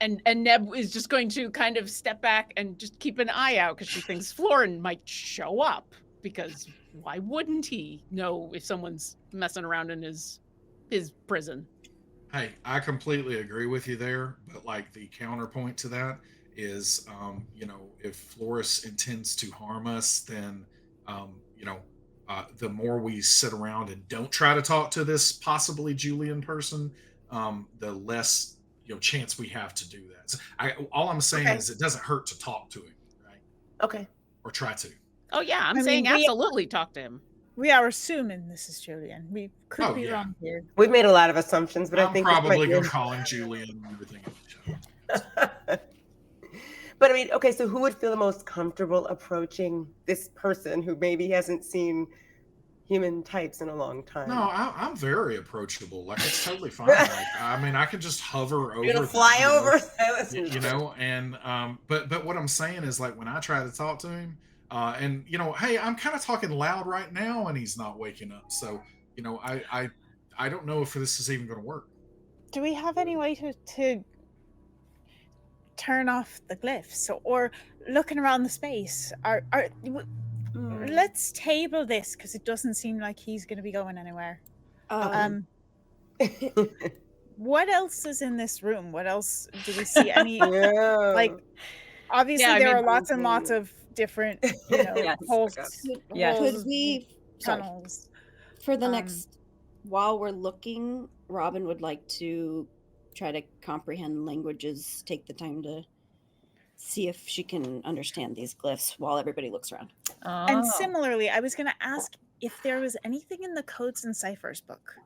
and Neb is just going to kind of step back and just keep an eye out because she thinks Florin might show up, because why wouldn't he know if someone's messing around in his prison? Hey, I completely agree with you there, but like the counterpoint to that is, if Flores intends to harm us, then, the more we sit around and don't try to talk to this possibly Julian person, the less chance we have to do that. So all I'm saying is it doesn't hurt to talk to him, right? Okay. or try to. Oh yeah, I'm I saying mean, absolutely talk to him. We are assuming this is Julian. We could Oh, be yeah. wrong here. We've made a lot of assumptions, but I I'm think this might probably be going to call him Julian and everything else. But I mean, okay, so who would feel the most comfortable approaching this person who maybe hasn't seen human types in a long time? No, I'm very approachable. Like, it's totally fine. Like, I mean, I can just hover over. You're gonna them, fly you know, over Silas. you know, and but what I'm saying is, like, when I try to talk to him, and you know, hey, I'm kind of talking loud right now, and he's not waking up. So, you know, I don't know if this is even going to work. Do we have any way to turn off the glyphs or looking around the space? Let's table this because it doesn't seem like he's going to be going anywhere. What else is in this room? What else do we see? Any like? Obviously, Yeah, I there mean- are lots and lots of different, you know, Yes. holes, Yes. Could we, tunnels. for the next, while we're looking, Robin would like to try to comprehend languages, take the time to see if she can understand these glyphs while everybody looks around. And similarly, I was going to ask if there was anything in the Codes and Ciphers book.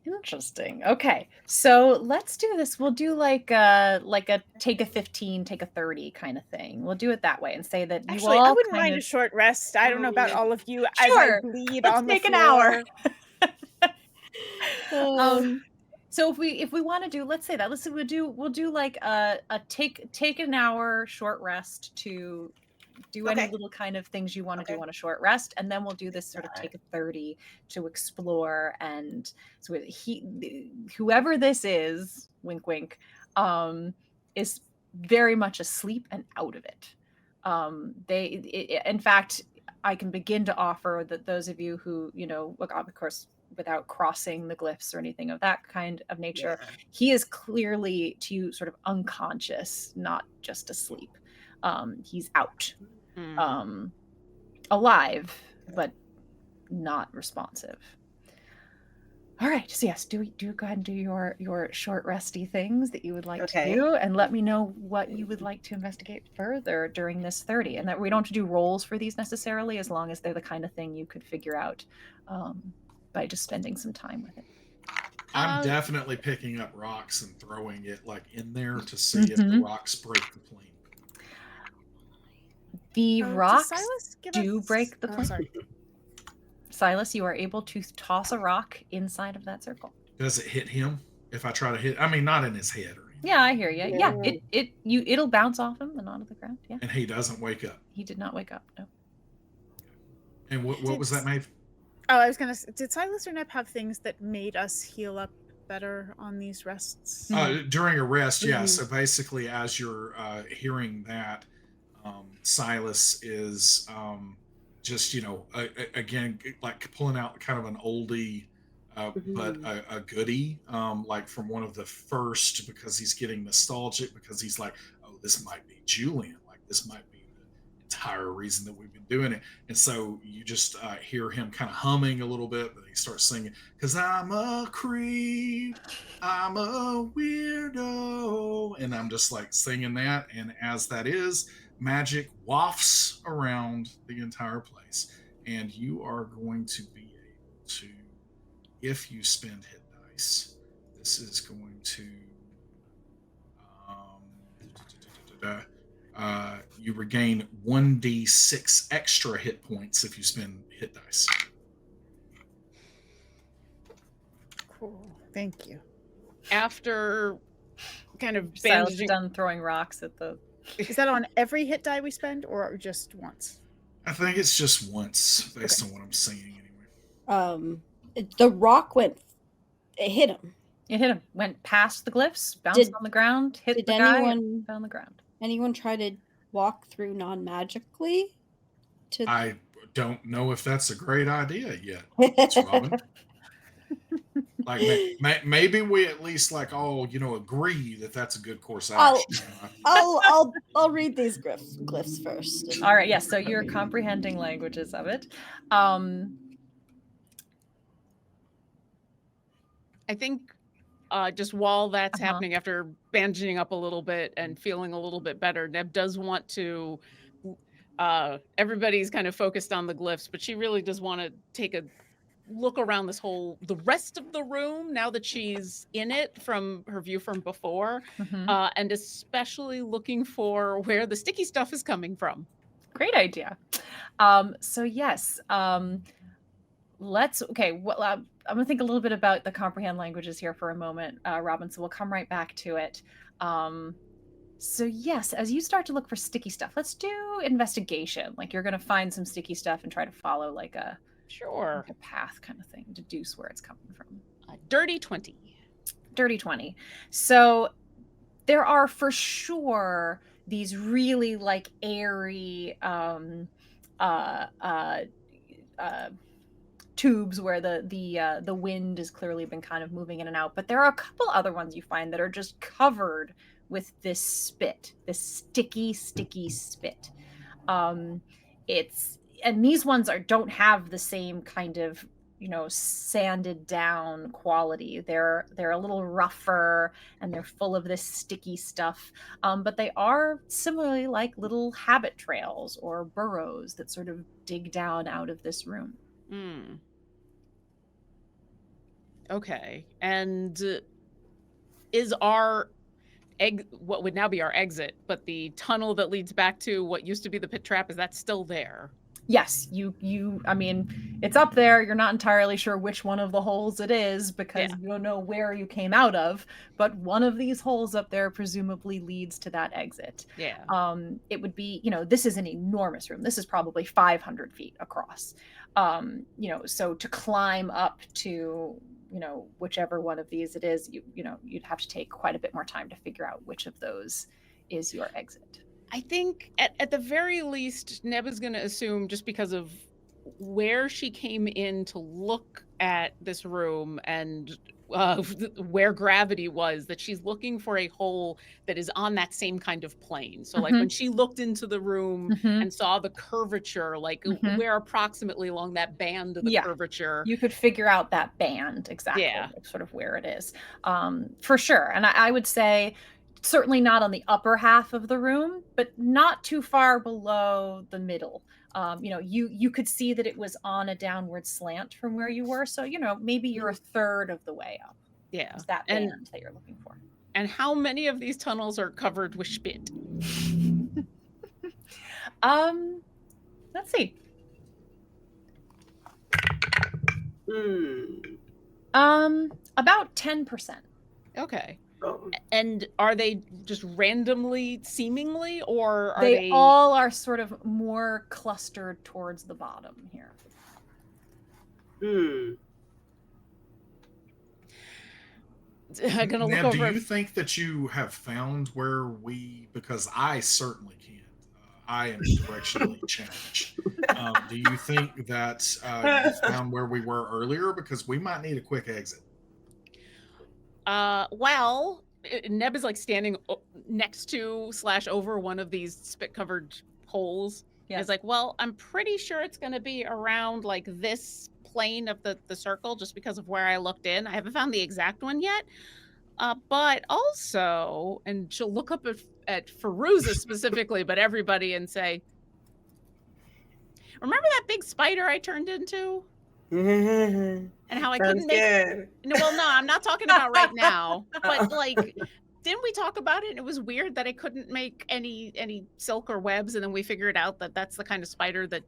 Interesting. Okay, so let's do this. We'll do like a take a 15, take a 30 kind of thing. We'll do it that way and say that you Actually, all I wouldn't kind mind of... a short rest. I don't know about all of you Sure. as I bleed Let's on the take floor. an hour. So if we want to do, let's say that, we'll do like a take an hour short rest to do any little kind of things you want to do on a short rest, and then we'll do this sort of take a 30 to explore. And so whoever this is, wink wink, is very much asleep and out of it. In fact, I can begin to offer that those of you who, you know, look, of course, without crossing the glyphs or anything of that kind of nature, he is clearly to you sort of unconscious, not just asleep. He's out, alive, but not responsive. All right, so yes, do go ahead and do your short resty things that you would like to do, and let me know what you would like to investigate further during this 30. And that we don't have to do rolls for these necessarily, as long as they're the kind of thing you could figure out by just spending some time with it. I'm definitely picking up rocks and throwing it like in there to see if the rocks break the plane. The rocks do break the plane. Sorry. Silas, you are able to toss a rock inside of that circle. Does it hit him if I try to hit? I mean, not in his head or anything. Yeah, I hear you. Yeah, it'll bounce off him and onto the ground. Yeah. And he doesn't wake up. He did not wake up. No. And what was that, Maeve? Oh, I was gonna. Did Silas or Neb have things that made us heal up better on these rests? During a rest, yeah. So basically, as you're hearing that, Silas is just, you know, again, like pulling out kind of an oldie, but a goodie, like from one of the first, because he's getting nostalgic, because he's like, oh, this might be Julian, like this might be the entire reason that we've been doing it. And so you just hear him kind of humming a little bit, but he starts singing, because I'm a creep, I'm a weirdo, and I'm just like singing that. And as that is, magic wafts around the entire place, and you are going to be able to, if you spend hit dice, this is going to you regain 1d6 extra hit points if you spend hit dice. Cool. Thank you. After kind of Silas is bandaging, done throwing rocks at the... Is that on every hit die we spend, or just once? I think it's just once, based on what I'm seeing anyway. The rock it hit him. It hit him. Went past the glyphs, bounced on the ground, hit the guy, and fell on the ground. Anyone try to walk through non-magically? I don't know if that's a great idea yet, Miss Robin. Like maybe we at least like all, you know, agree that that's a good course action. I'll read these glyphs first. All right, yes. So you're comprehending languages of it. I think just while that's happening, after bandaging up a little bit and feeling a little bit better, Neb does want to Everybody's kind of focused on the glyphs, but she really does want to take a look around the rest of the room now that she's in it from her view from before, and especially looking for where the sticky stuff is coming from. Great idea. So yes, I'm gonna think a little bit about the comprehend languages here for a moment, Robin, so we'll come right back to it. So yes, as you start to look for sticky stuff, let's do investigation. Like you're gonna find some sticky stuff and try to follow like a path kind of thing, deduce where it's coming from. Dirty 20. Dirty 20. So there are for sure these really like airy tubes where the wind has clearly been kind of moving in and out, but there are a couple other ones you find that are just covered with this spit, this sticky spit. And these ones don't have the same kind of, sanded down quality. They're a little rougher and they're full of this sticky stuff. But they are similarly like little habit trails or burrows that sort of dig down out of this room. Okay. And is our what would now be our exit, but the tunnel that leads back to what used to be the pit trap, is that still there? Yes, I mean, it's up there. You're not entirely sure which one of the holes it is because you don't know where you came out of, but one of these holes up there presumably leads to that exit. Yeah. It would be, this is an enormous room. This is probably 500 feet across. So to climb up to, whichever one of these it is, you'd have to take quite a bit more time to figure out which of those is your exit. I think at the very least, Neb is going to assume, just because of where she came in to look at this room and where gravity was, that she's looking for a hole that is on that same kind of plane. So like when she looked into the room and saw the curvature, like where approximately along that band of the curvature. You could figure out that band exactly, like sort of where it is, for sure. And I would say, certainly not on the upper half of the room, but not too far below the middle. You could see that it was on a downward slant from where you were. So, maybe you're a third of the way up. Yeah. It's that band that you're looking for. And how many of these tunnels are covered with spit? Let's see. About 10%. Okay. And are they just randomly, seemingly, or are they all are sort of more clustered towards the bottom here? I'm gonna look now, over. Do you think that you have found because I certainly can't. I am directionally challenged. Do you think that you found where we were earlier? Because we might need a quick exit. Well, Neb is like standing next to / over one of these spit-covered holes. Yeah. It's like, well, I'm pretty sure it's going to be around like this plane of the circle, just because of where I looked in. I haven't found the exact one yet. But also, and she'll look up at Fairuza specifically, but everybody, and say, remember that big spider I turned into? And how I couldn't make no, I'm not talking about right now, but like, didn't we talk about it? And it was weird that I couldn't make any silk or webs, and then we figured out that that's the kind of spider that.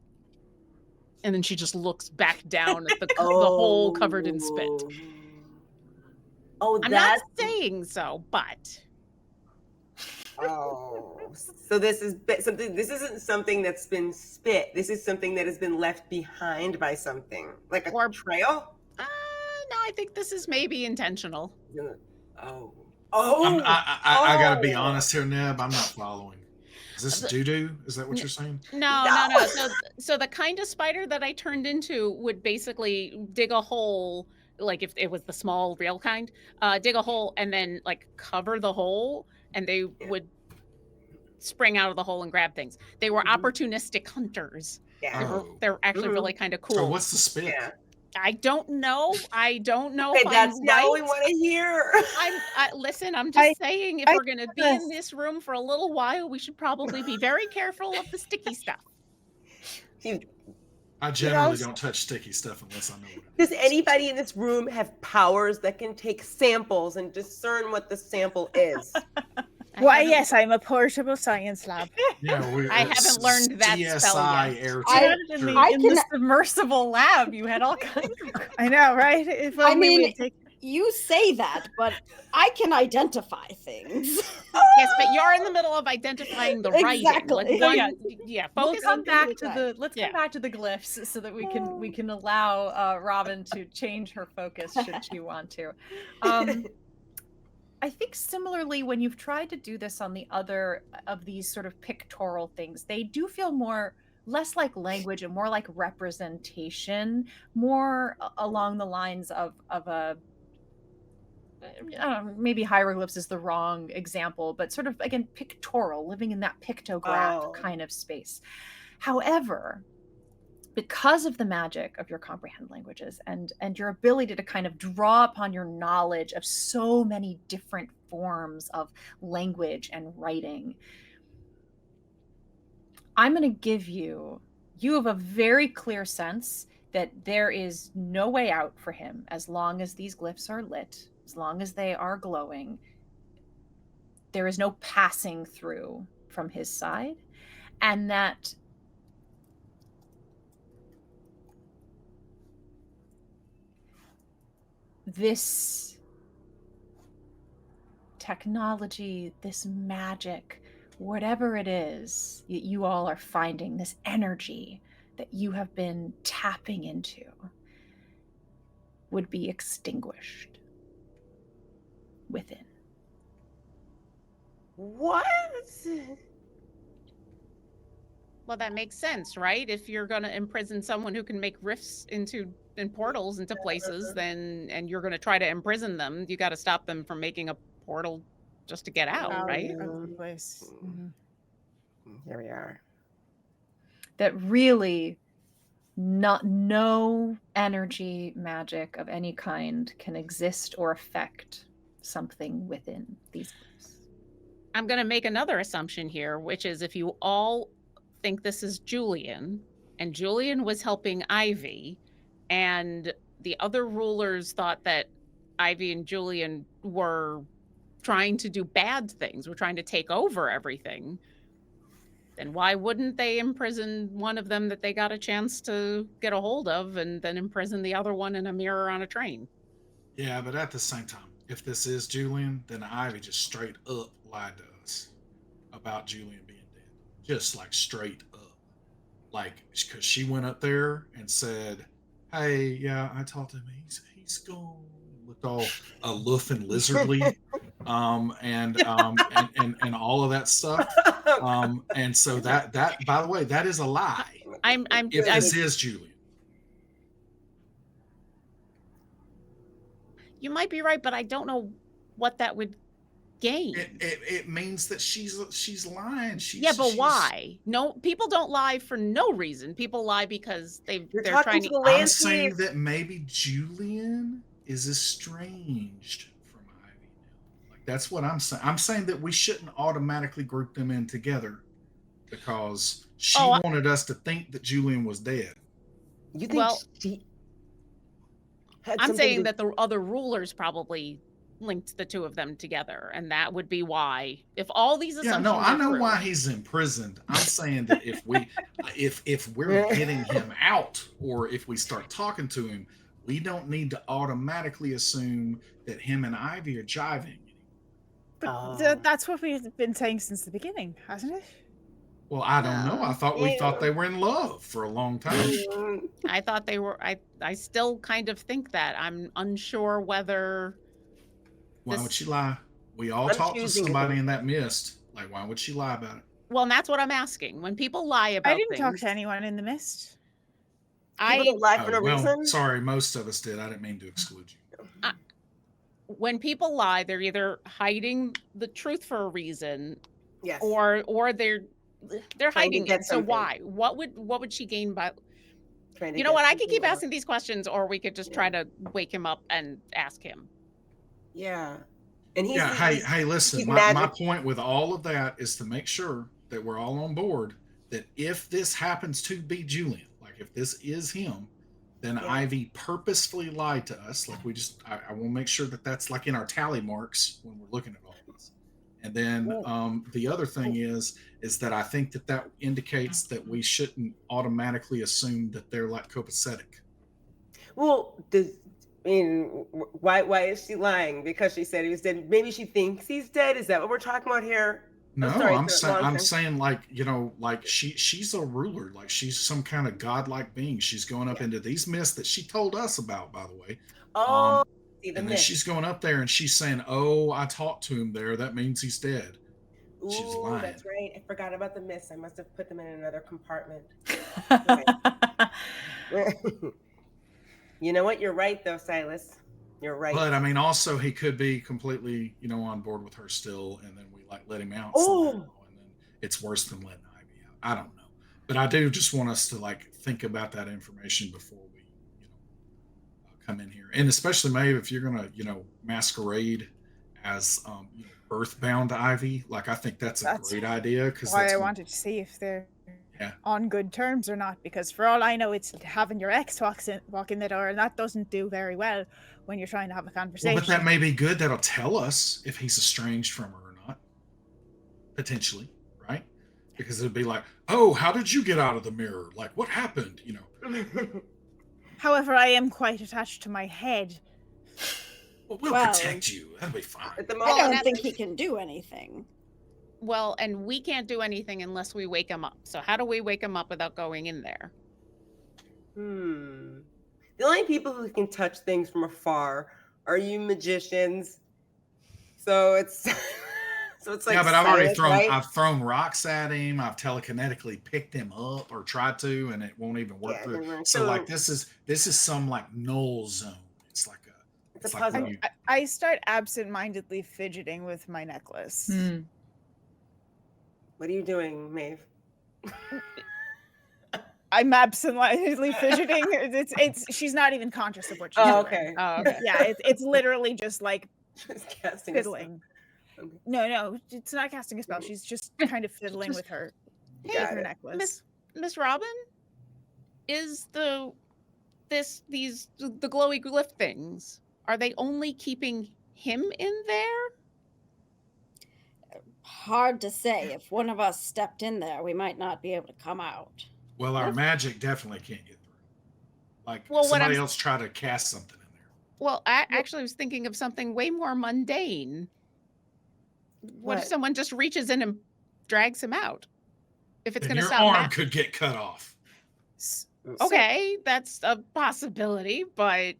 And then she just looks back down at the hole covered in spit. I'm not saying so, but. So this is something. This isn't something that's been spit. This is something that has been left behind by something, like a trail. No, I think this is maybe intentional. I gotta be honest here, Neb. I'm not following. Is this doo-doo? Is that what you're saying? No. So the kind of spider that I turned into would basically dig a hole, like if it was the small, real kind, dig a hole and then like cover the hole, and they would spring out of the hole and grab things. They were opportunistic hunters. Yeah. They're actually really kind of cool. So what's the spit? Yeah. I don't know. Okay, that's not what we want to hear. Listen, I'm just saying, if we're going to be in this room for a little while, we should probably be very careful of the sticky stuff. I generally else? don't touch sticky stuff unless I know what it Does is. anybody in this room have powers that can take samples and discern what the sample is? Why, yes, I'm a portable science lab. Yeah, I haven't learned that spell CSI yet. Air You had it in Sure. the, I in the can- submersible lab. You had all kinds of. I know, right? If I only mean, we'd take- You say that, but I can identify things. Yes, but you're in the middle of identifying the writing. Exactly. Like So, one, yeah. focus We'll come on back the to time. the let's Yeah. come back to the glyphs so that we can allow Robin to change her focus should she want to. I think similarly, when you've tried to do this on the other of these sort of pictorial things, they do feel less like language and more like representation, more along the lines of a maybe hieroglyphs is the wrong example, but sort of again pictorial, living in that pictograph kind of space. However, because of the magic of your comprehend languages and your ability to kind of draw upon your knowledge of so many different forms of language and writing, I'm going to give you have a very clear sense that there is no way out for him as long as these glyphs are lit, as long as they are glowing. There is no passing through from his side, and that this technology, this magic, whatever it is you all are finding, this energy that you have been tapping into, would be extinguished within. What? well, that makes sense, right? If you're going to imprison someone who can make rifts and portals into places, then and you're going to try to imprison them, you got to stop them from making a portal just to get out, right? Of the place. Mhm. Here we are. That really no energy magic of any kind can exist or affect something within these glyphs. I'm going to make another assumption here, which is if you all think this is Julian, and Julian was helping Ivy, and the other rulers thought that Ivy and Julian were trying to do bad things, were trying to take over everything, then why wouldn't they imprison one of them that they got a chance to get a hold of and then imprison the other one in a mirror on a train? Yeah, but at the same time, if this is Julian, then Ivy just straight up lied to us about Julian being dead. Just like straight up. Like, because she went up there and said, hey, yeah, I talked to him. He's gone. Looked all aloof and lizardly, and all of that stuff. And so that by the way, that is a lie. If this is Julian. You might be right, but I don't know what that would gain. It means that she's lying. Why? No, people don't lie for no reason. People lie because they're trying to. I'm saying that maybe Julian is estranged from Ivy now. Like that's what I'm saying. I'm saying that we shouldn't automatically group them in together because she wanted us to think that Julian was dead. You think she had I'm saying that the other rulers probably linked the two of them together, and that would be why. If all these assumptions I know true, why he's imprisoned. I'm saying that if we're getting him out, or if we start talking to him, we don't need to automatically assume that him and Ivy are jiving. But that's what we've been saying since the beginning, hasn't it? Well, I don't know. I thought we thought they were in love for a long time. I thought they were. I still kind of think that. I'm unsure whether. Why would she lie? We all talked to somebody in that mist. Like, why would she lie about it? Well, and that's what I'm asking. When people lie about things, I didn't talk to anyone in the mist. People don't lie for no reason. Sorry, most of us did. I didn't mean to exclude you. When people lie, they're either hiding the truth for a reason, yes, or they're hiding it. So why? What would she gain by? You know what? I could keep asking these questions, or we could just try to wake him up and ask him. Yeah. And he's hey, listen, my point with all of that is to make sure that we're all on board that if this happens to be Julian, like if this is him, then Ivy purposefully lied to us. Like I want to make sure that that's like in our tally marks when we're looking at all this. And then the other thing is that I think that indicates that we shouldn't automatically assume that they're like copacetic. Well, why is she lying? Because she said he was dead. Maybe she thinks he's dead. Is that what we're talking about here? No, sorry, I'm saying like, like she's a ruler, like she's some kind of godlike being. She's going up into these myths that she told us about, by the way. Oh, and then she's going up there and she's saying, "Oh, I talked to him there. That means he's dead." Ooh, she's lying. That's right. I forgot about the myths. I must have put them in another compartment. You know what? You're right, though, Silas. You're right. But I mean, also he could be completely, on board with her still, and then we like let him out. Oh, and then it's worse than letting Ivy out. I don't know, but I do just want us to like think about that information before we, come in here, and especially Maeve, if you're gonna, masquerade as, earthbound Ivy, like I think that's a great idea because why I wanted to see if they're on good terms or not, because for all I know, it's having your ex walk in the door, and that doesn't do very well when you're trying to have a conversation. Well, but that may be good. That'll tell us if he's estranged from her or not, potentially, right? Because it'd be like, oh, how did you get out of the mirror? Like, what happened? However, I am quite attached to my head. Well, we'll protect you. That'll be fine. I don't think he can do anything. Well, and we can't do anything unless we wake him up. So how do we wake him up without going in there? The only people who can touch things from afar are you magicians. So it's like, yeah, but I've Silas, thrown rocks at him. I've telekinetically picked him up or tried to, and it won't even work through. So like this is some like null zone. It's like it's a puzzle. I start absent-mindedly fidgeting with my necklace. What are you doing, Maeve? I'm absent-mindedly fidgeting. It's she's not even conscious of what she's doing. Okay. Oh, okay. Yeah, it's literally just like just casting fiddling. Okay. No, it's not casting a spell. She's just kind of fiddling with her necklace. Miss Robin, is the glowy glyph things, are they only keeping him in there? Hard to say. If one of us stepped in there, we might not be able to come out. Well, our magic definitely can't get through. Like somebody else try to cast something in there. Well, I actually was thinking of something way more mundane. What if someone just reaches in and drags him out? If it's going to stop, your arm could get cut off. Okay, that's a possibility, but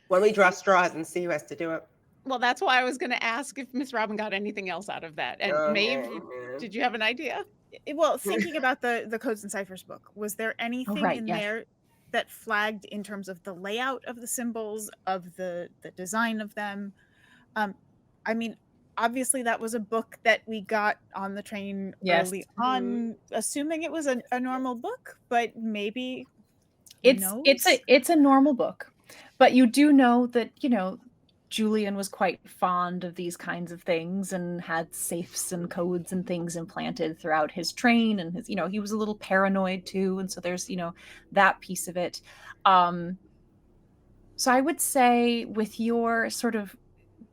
when we draw straws and see who has to do it. Well, that's why I was going to ask if Miss Robin got anything else out of that. And Maeve, did you have an idea? Well, thinking about the Codes and Ciphers book, was there anything in there that flagged in terms of the layout of the symbols, of the design of them? I mean, obviously that was a book that we got on the train early on, assuming it was a normal book, but maybe it's a normal book. But you do know that, Julian was quite fond of these kinds of things and had safes and codes and things implanted throughout his train, and his, he was a little paranoid too, and so there's, that piece of it. So I would say with your sort of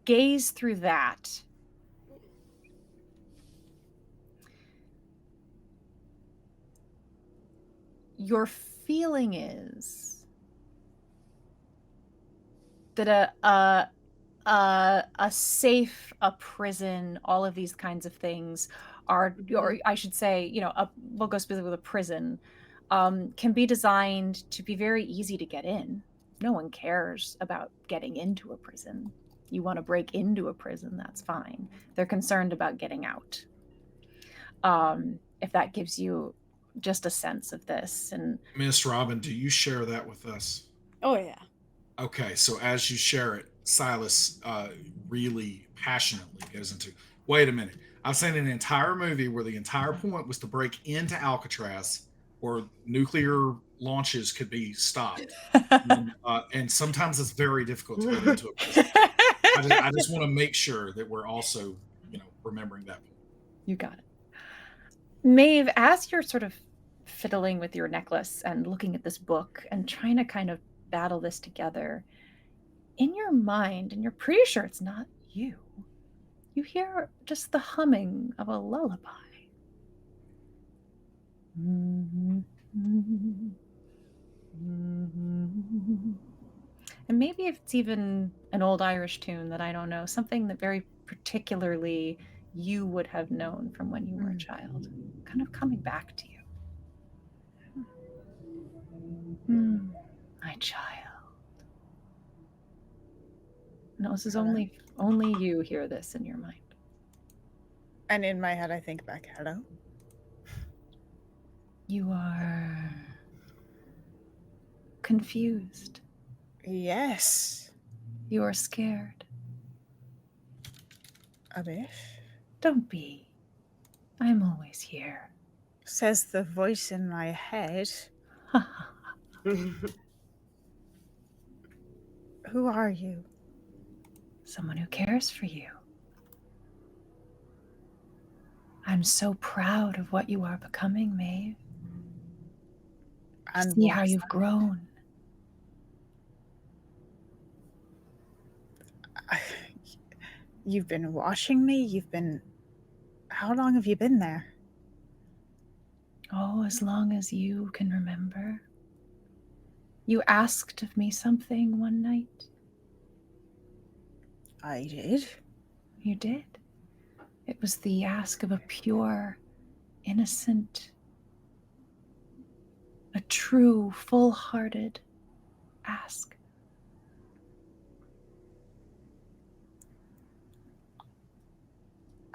gaze through that, your feeling is that a safe, a prison, all of these kinds of things are, or I should say, we'll go specifically with a prison, can be designed to be very easy to get in. No one cares about getting into a prison. You want to break into a prison, that's fine. They're concerned about getting out. If that gives you just a sense of this. And Miss Robin, do you share that with us? Oh, yeah. Okay, so as you share it, Silas really passionately goes into, wait a minute, I've seen an entire movie where the entire point was to break into Alcatraz where nuclear launches could be stopped. And sometimes it's very difficult to get into a prison. I just want to make sure that we're also, remembering that point. You got it. Maeve, as you're sort of fiddling with your necklace and looking at this book and trying to kind of battle this together, in your mind, and you're pretty sure it's not you, you hear just the humming of a lullaby. And maybe it's even an old Irish tune that I don't know, something that very particularly you would have known from when you were a child, kind of coming back to you. My child. No, this is only you hear this in your mind. And in my head, I think back, hello? You are confused. Yes. You are scared. A bit. Don't be. I'm always here. Says the voice in my head. Who are you? Someone who cares for you. I'm so proud of what you are becoming, Maeve. And See how what's you've grown. You've been washing me? How long have you been there? Oh, as long as you can remember. You asked of me something one night. I did. You did. It was the ask of a pure, innocent, a true, full-hearted ask.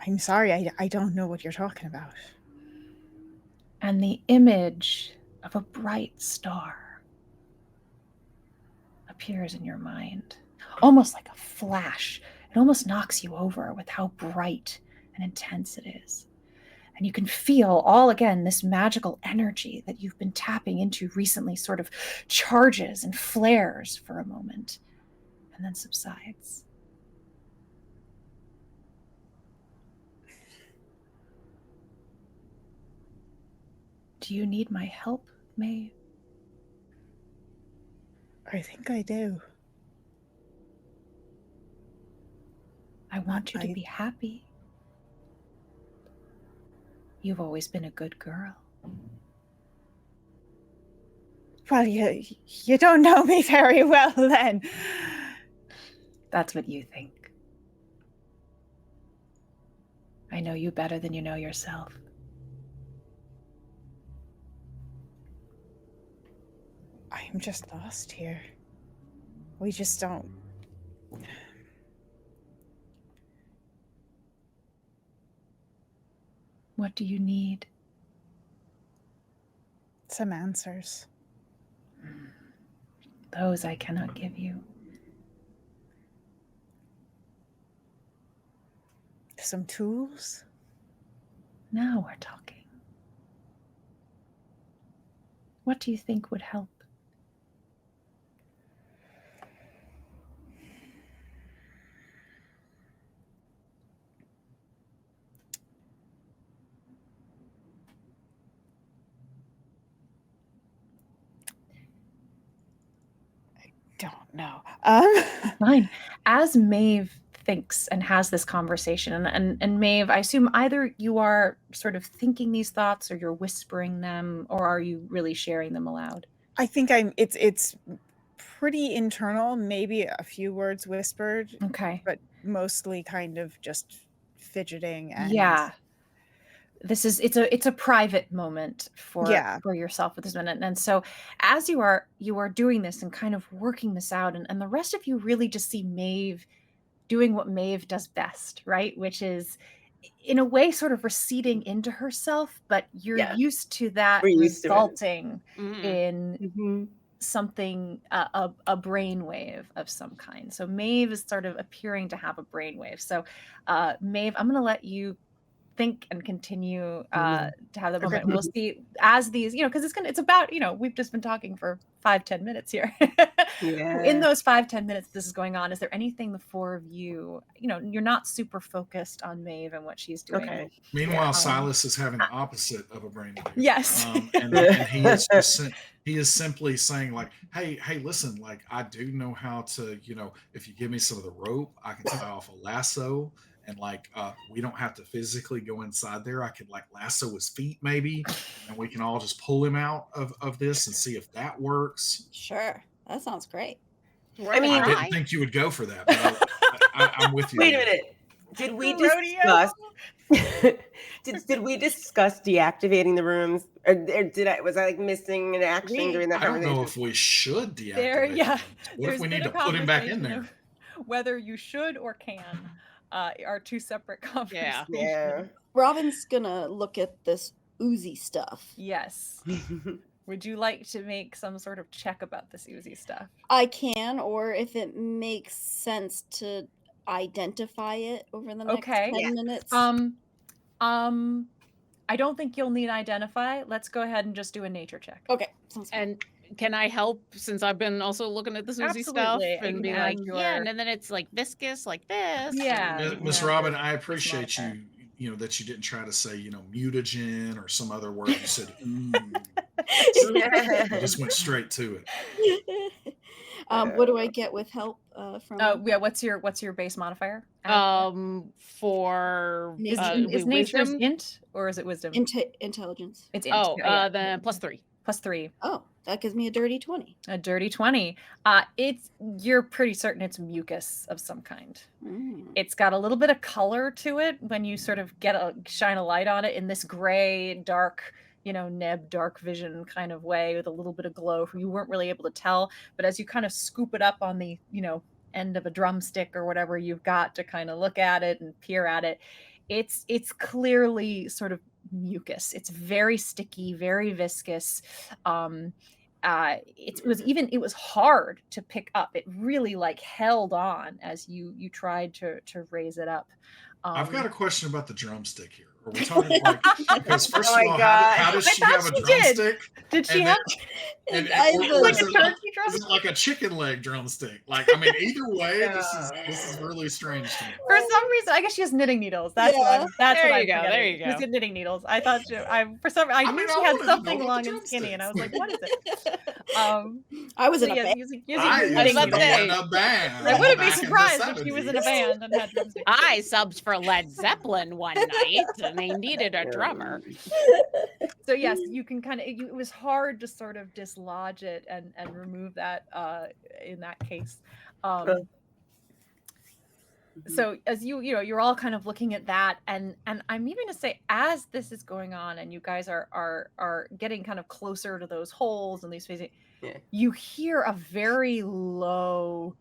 I'm sorry, I don't know what you're talking about. And the image of a bright star appears in your mind, almost like a flash. It almost knocks you over with how bright and intense it is. And you can feel all again this magical energy that you've been tapping into recently sort of charges and flares for a moment and then subsides. Do you need my help, Maeve? I think I do. I want you to be happy. You've always been a good girl. Well, you don't know me very well then. That's what you think. I know you better than you know yourself. I'm just lost here. We just don't... What do you need? Some answers. Those I cannot give you. Some tools? Now we're talking. What do you think would help? Don't know. Fine. As Maeve thinks and has this conversation, and Maeve, I assume either you are sort of thinking these thoughts or you're whispering them, or are you really sharing them aloud? I think it's pretty internal, maybe a few words whispered. Okay. But mostly kind of just fidgeting and yeah. It's a private moment for yourself at this minute. And so as you are doing this and kind of working this out, and the rest of you really just see Maeve doing what Maeve does best, right? Which is in a way sort of receding into herself, but you're used to that resulting in something, a brainwave of some kind. So Maeve is sort of appearing to have a brainwave. So Maeve, I'm going to let you think and continue to have the moment. We'll see as these, because it's about, we've just been talking for 5-10 minutes here. In those 5-10 minutes this is going on, is there anything the four of you, you're not super focused on Maeve and what she's doing? Okay. Meanwhile, Silas is having the opposite of a brain review. Yes. And he is simply saying like, hey, listen, like I do know how to, if you give me some of the rope, I can tie off a lasso. And like, we don't have to physically go inside there. I could like lasso his feet maybe, and we can all just pull him out of this and see if that works. Sure, that sounds great. I mean, I didn't think you would go for that, but I'm with you. Wait a minute. Did we discuss? did we discuss deactivating the rooms, or was I like missing an action during that I don't conversation? know if we should deactivate. What if we need to put him back in there? Whether you should or can. Are two separate conversations. Yeah. Robin's gonna look at this oozy stuff. Yes. Would you like to make some sort of check about this oozy stuff? I can, or if it makes sense to identify it over the next 10 minutes. I don't think you'll need identify. Let's go ahead and just do a nature check. Okay. Sounds good. And can I help, since I've been also looking at this oozy stuff and be like, and then it's like viscous like this. Yeah. Miss Robin, I appreciate you that you didn't try to say, mutagen or some other word. You said, you just went straight to it. What do I get with help from? Oh yeah, what's your base modifier? For is nature's int or is it wisdom? Intelligence. It's int. Then +3. +3. Oh, that gives me a dirty 20. A dirty 20. You're pretty certain it's mucus of some kind. It's got a little bit of color to it when you sort of shine a light on it in this gray, dark, Neb dark vision kind of way with a little bit of glow. You weren't really able to tell, but as you kind of scoop it up on the, end of a drumstick or whatever you've got to kind of look at it and peer at it, it's clearly sort of mucus. It's very sticky, very viscous. It was hard to pick up. It really like held on as you tried to raise it up. I've got a question about the drumstick here. Are we talking like, because first of all, how does she have a drumstick? Did she have like a turkey drumstick? Is it like a chicken leg drumstick? Like, I mean, either way, this is really strange to me. For some reason, I guess she has knitting needles. That's what there you go. There you go. She's got knitting needles. I thought she had something long and skinny, and I was like, what is it? I was in a band. Using knitting needles. I wouldn't be surprised if she was in a band and had drumsticks. I subbed for Led Zeppelin one night, and they needed a drummer. So yes, you can kind of. It was hard to sort of dislodge it and remove that in that case. So as you're all kind of looking at that, and I'm even to say, as this is going on, and you guys are getting kind of closer to those holes and these phases, you hear a very low.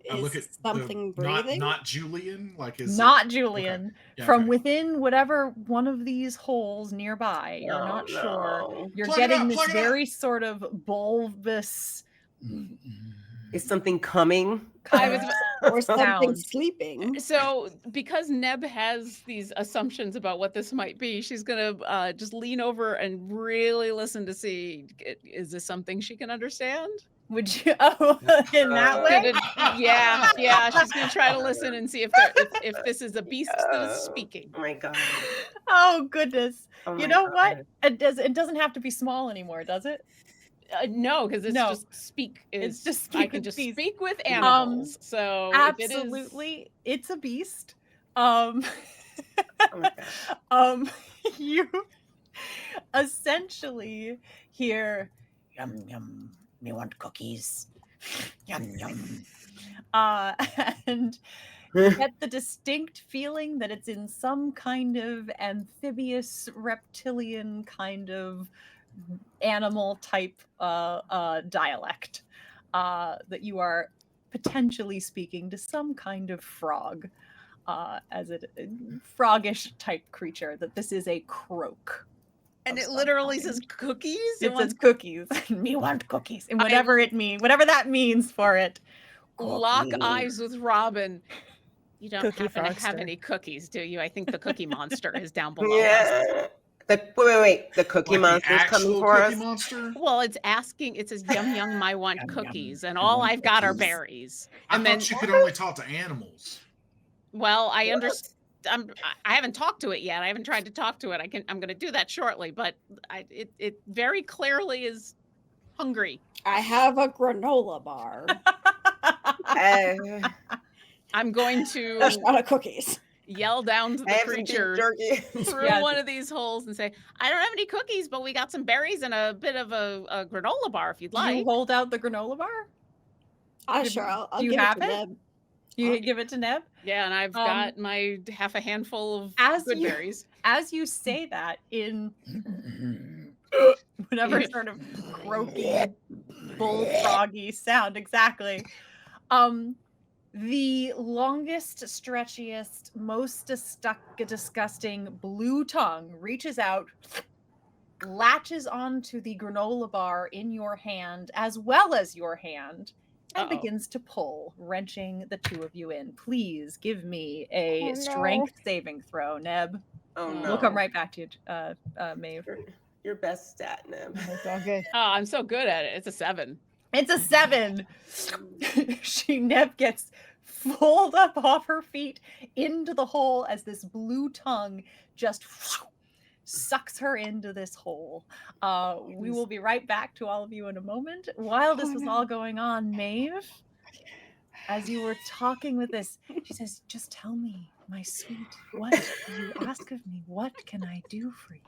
I look at something breathing. Not Julian, like is not Julian. Okay. Yeah, from within whatever one of these holes nearby. You're not sure. You're getting this very sort of bulbous. Is something coming? Or something sleeping. So because Neb has these assumptions about what this might be, she's gonna just lean over and really listen to see, is this something she can understand? Would you in that way? Yeah. She's gonna try to listen and see if this is a beast that is speaking. Oh my god. Oh goodness. Oh you know god. what? It doesn't have to be small anymore, does it? No, because just speak. It's just speak. I can just speak with animals. So absolutely, it's a beast. Oh my god. You essentially hear yum yum. Me want cookies. Yum yum. And get the distinct feeling that it's in some kind of amphibious reptilian kind of animal type dialect that you are potentially speaking to some kind of frog as a froggish type creature, that this is a croak. And it literally says cookies? It says cookies. Me want cookies. And whatever that means for it. Lock eyes with Robin. You don't Cookie happen to have Frogster. any cookies, do you? I think the Cookie Monster is down below us. Yeah. Wait. The Cookie Like the Monster's coming actual for Cookie us. Monster. Well, it says, yum, I want Yum, cookies. yum, And I all want I've got are cookies. berries. I And thought then, you could only talk to animals. well, I What? understand. I haven't talked to it yet. I haven't tried to talk to it. I'm going to do that shortly, but it very clearly is hungry. I have a granola bar. Uh, I'm going There's to not a cookies. yell down to I the have some beef creature jerky. through Yeah. one of these holes and say, I don't have any cookies, but we got some berries and a bit of a granola bar if you'd Do you like. hold out the granola bar? Sure, I'll Do you give have it to it? Neb. You give it to Neb? Yeah, and I've got my half a handful of As good you- berries. As you say that in whatever sort of croaky, bullfroggy sound exactly, the longest, stretchiest, most disgusting blue tongue reaches out, latches onto the granola bar in your hand as well as your hand, and Uh-oh. begins to pull, wrenching the two of you in. Please give me a Oh, no. strength saving throw, Neb. Oh no. We'll come right back to you, Maeve. Your best stat, Neb. It's all good. Oh, I'm so good at it. It's a 7. It's a 7. Neb gets pulled up off her feet into the hole as this blue tongue just sucks her into this hole. We will be right back to all of you in a moment. While this Oh, was no. all going on, Maeve, as you were talking with this, she says, just tell me, my sweet, what do you ask of me? What can I do for you?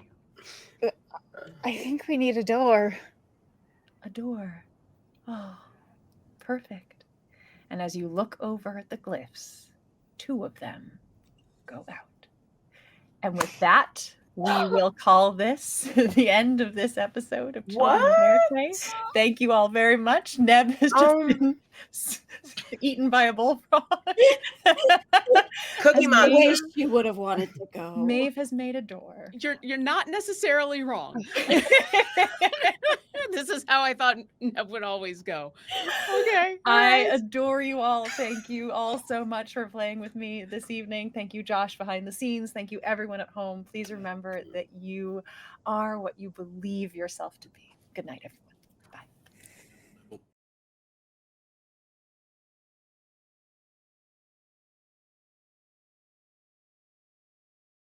I think we need a door. A door. Oh, perfect. And as you look over at the glyphs, 2 of them go out. And with that, we will call this the end of this episode of Children of Éarte. Thank you all very much. Neb has just been eaten by a bullfrog. Cookie As I Monster. wish you would have wanted to go. Maeve has made a door. You're not necessarily wrong. This is how I thought Neb would always go. Okay. I alright. adore you all. Thank you all so much for playing with me this evening. Thank you, Josh, behind the scenes. Thank you, everyone at home. Please remember that you are what you believe yourself to be. Good night, everyone.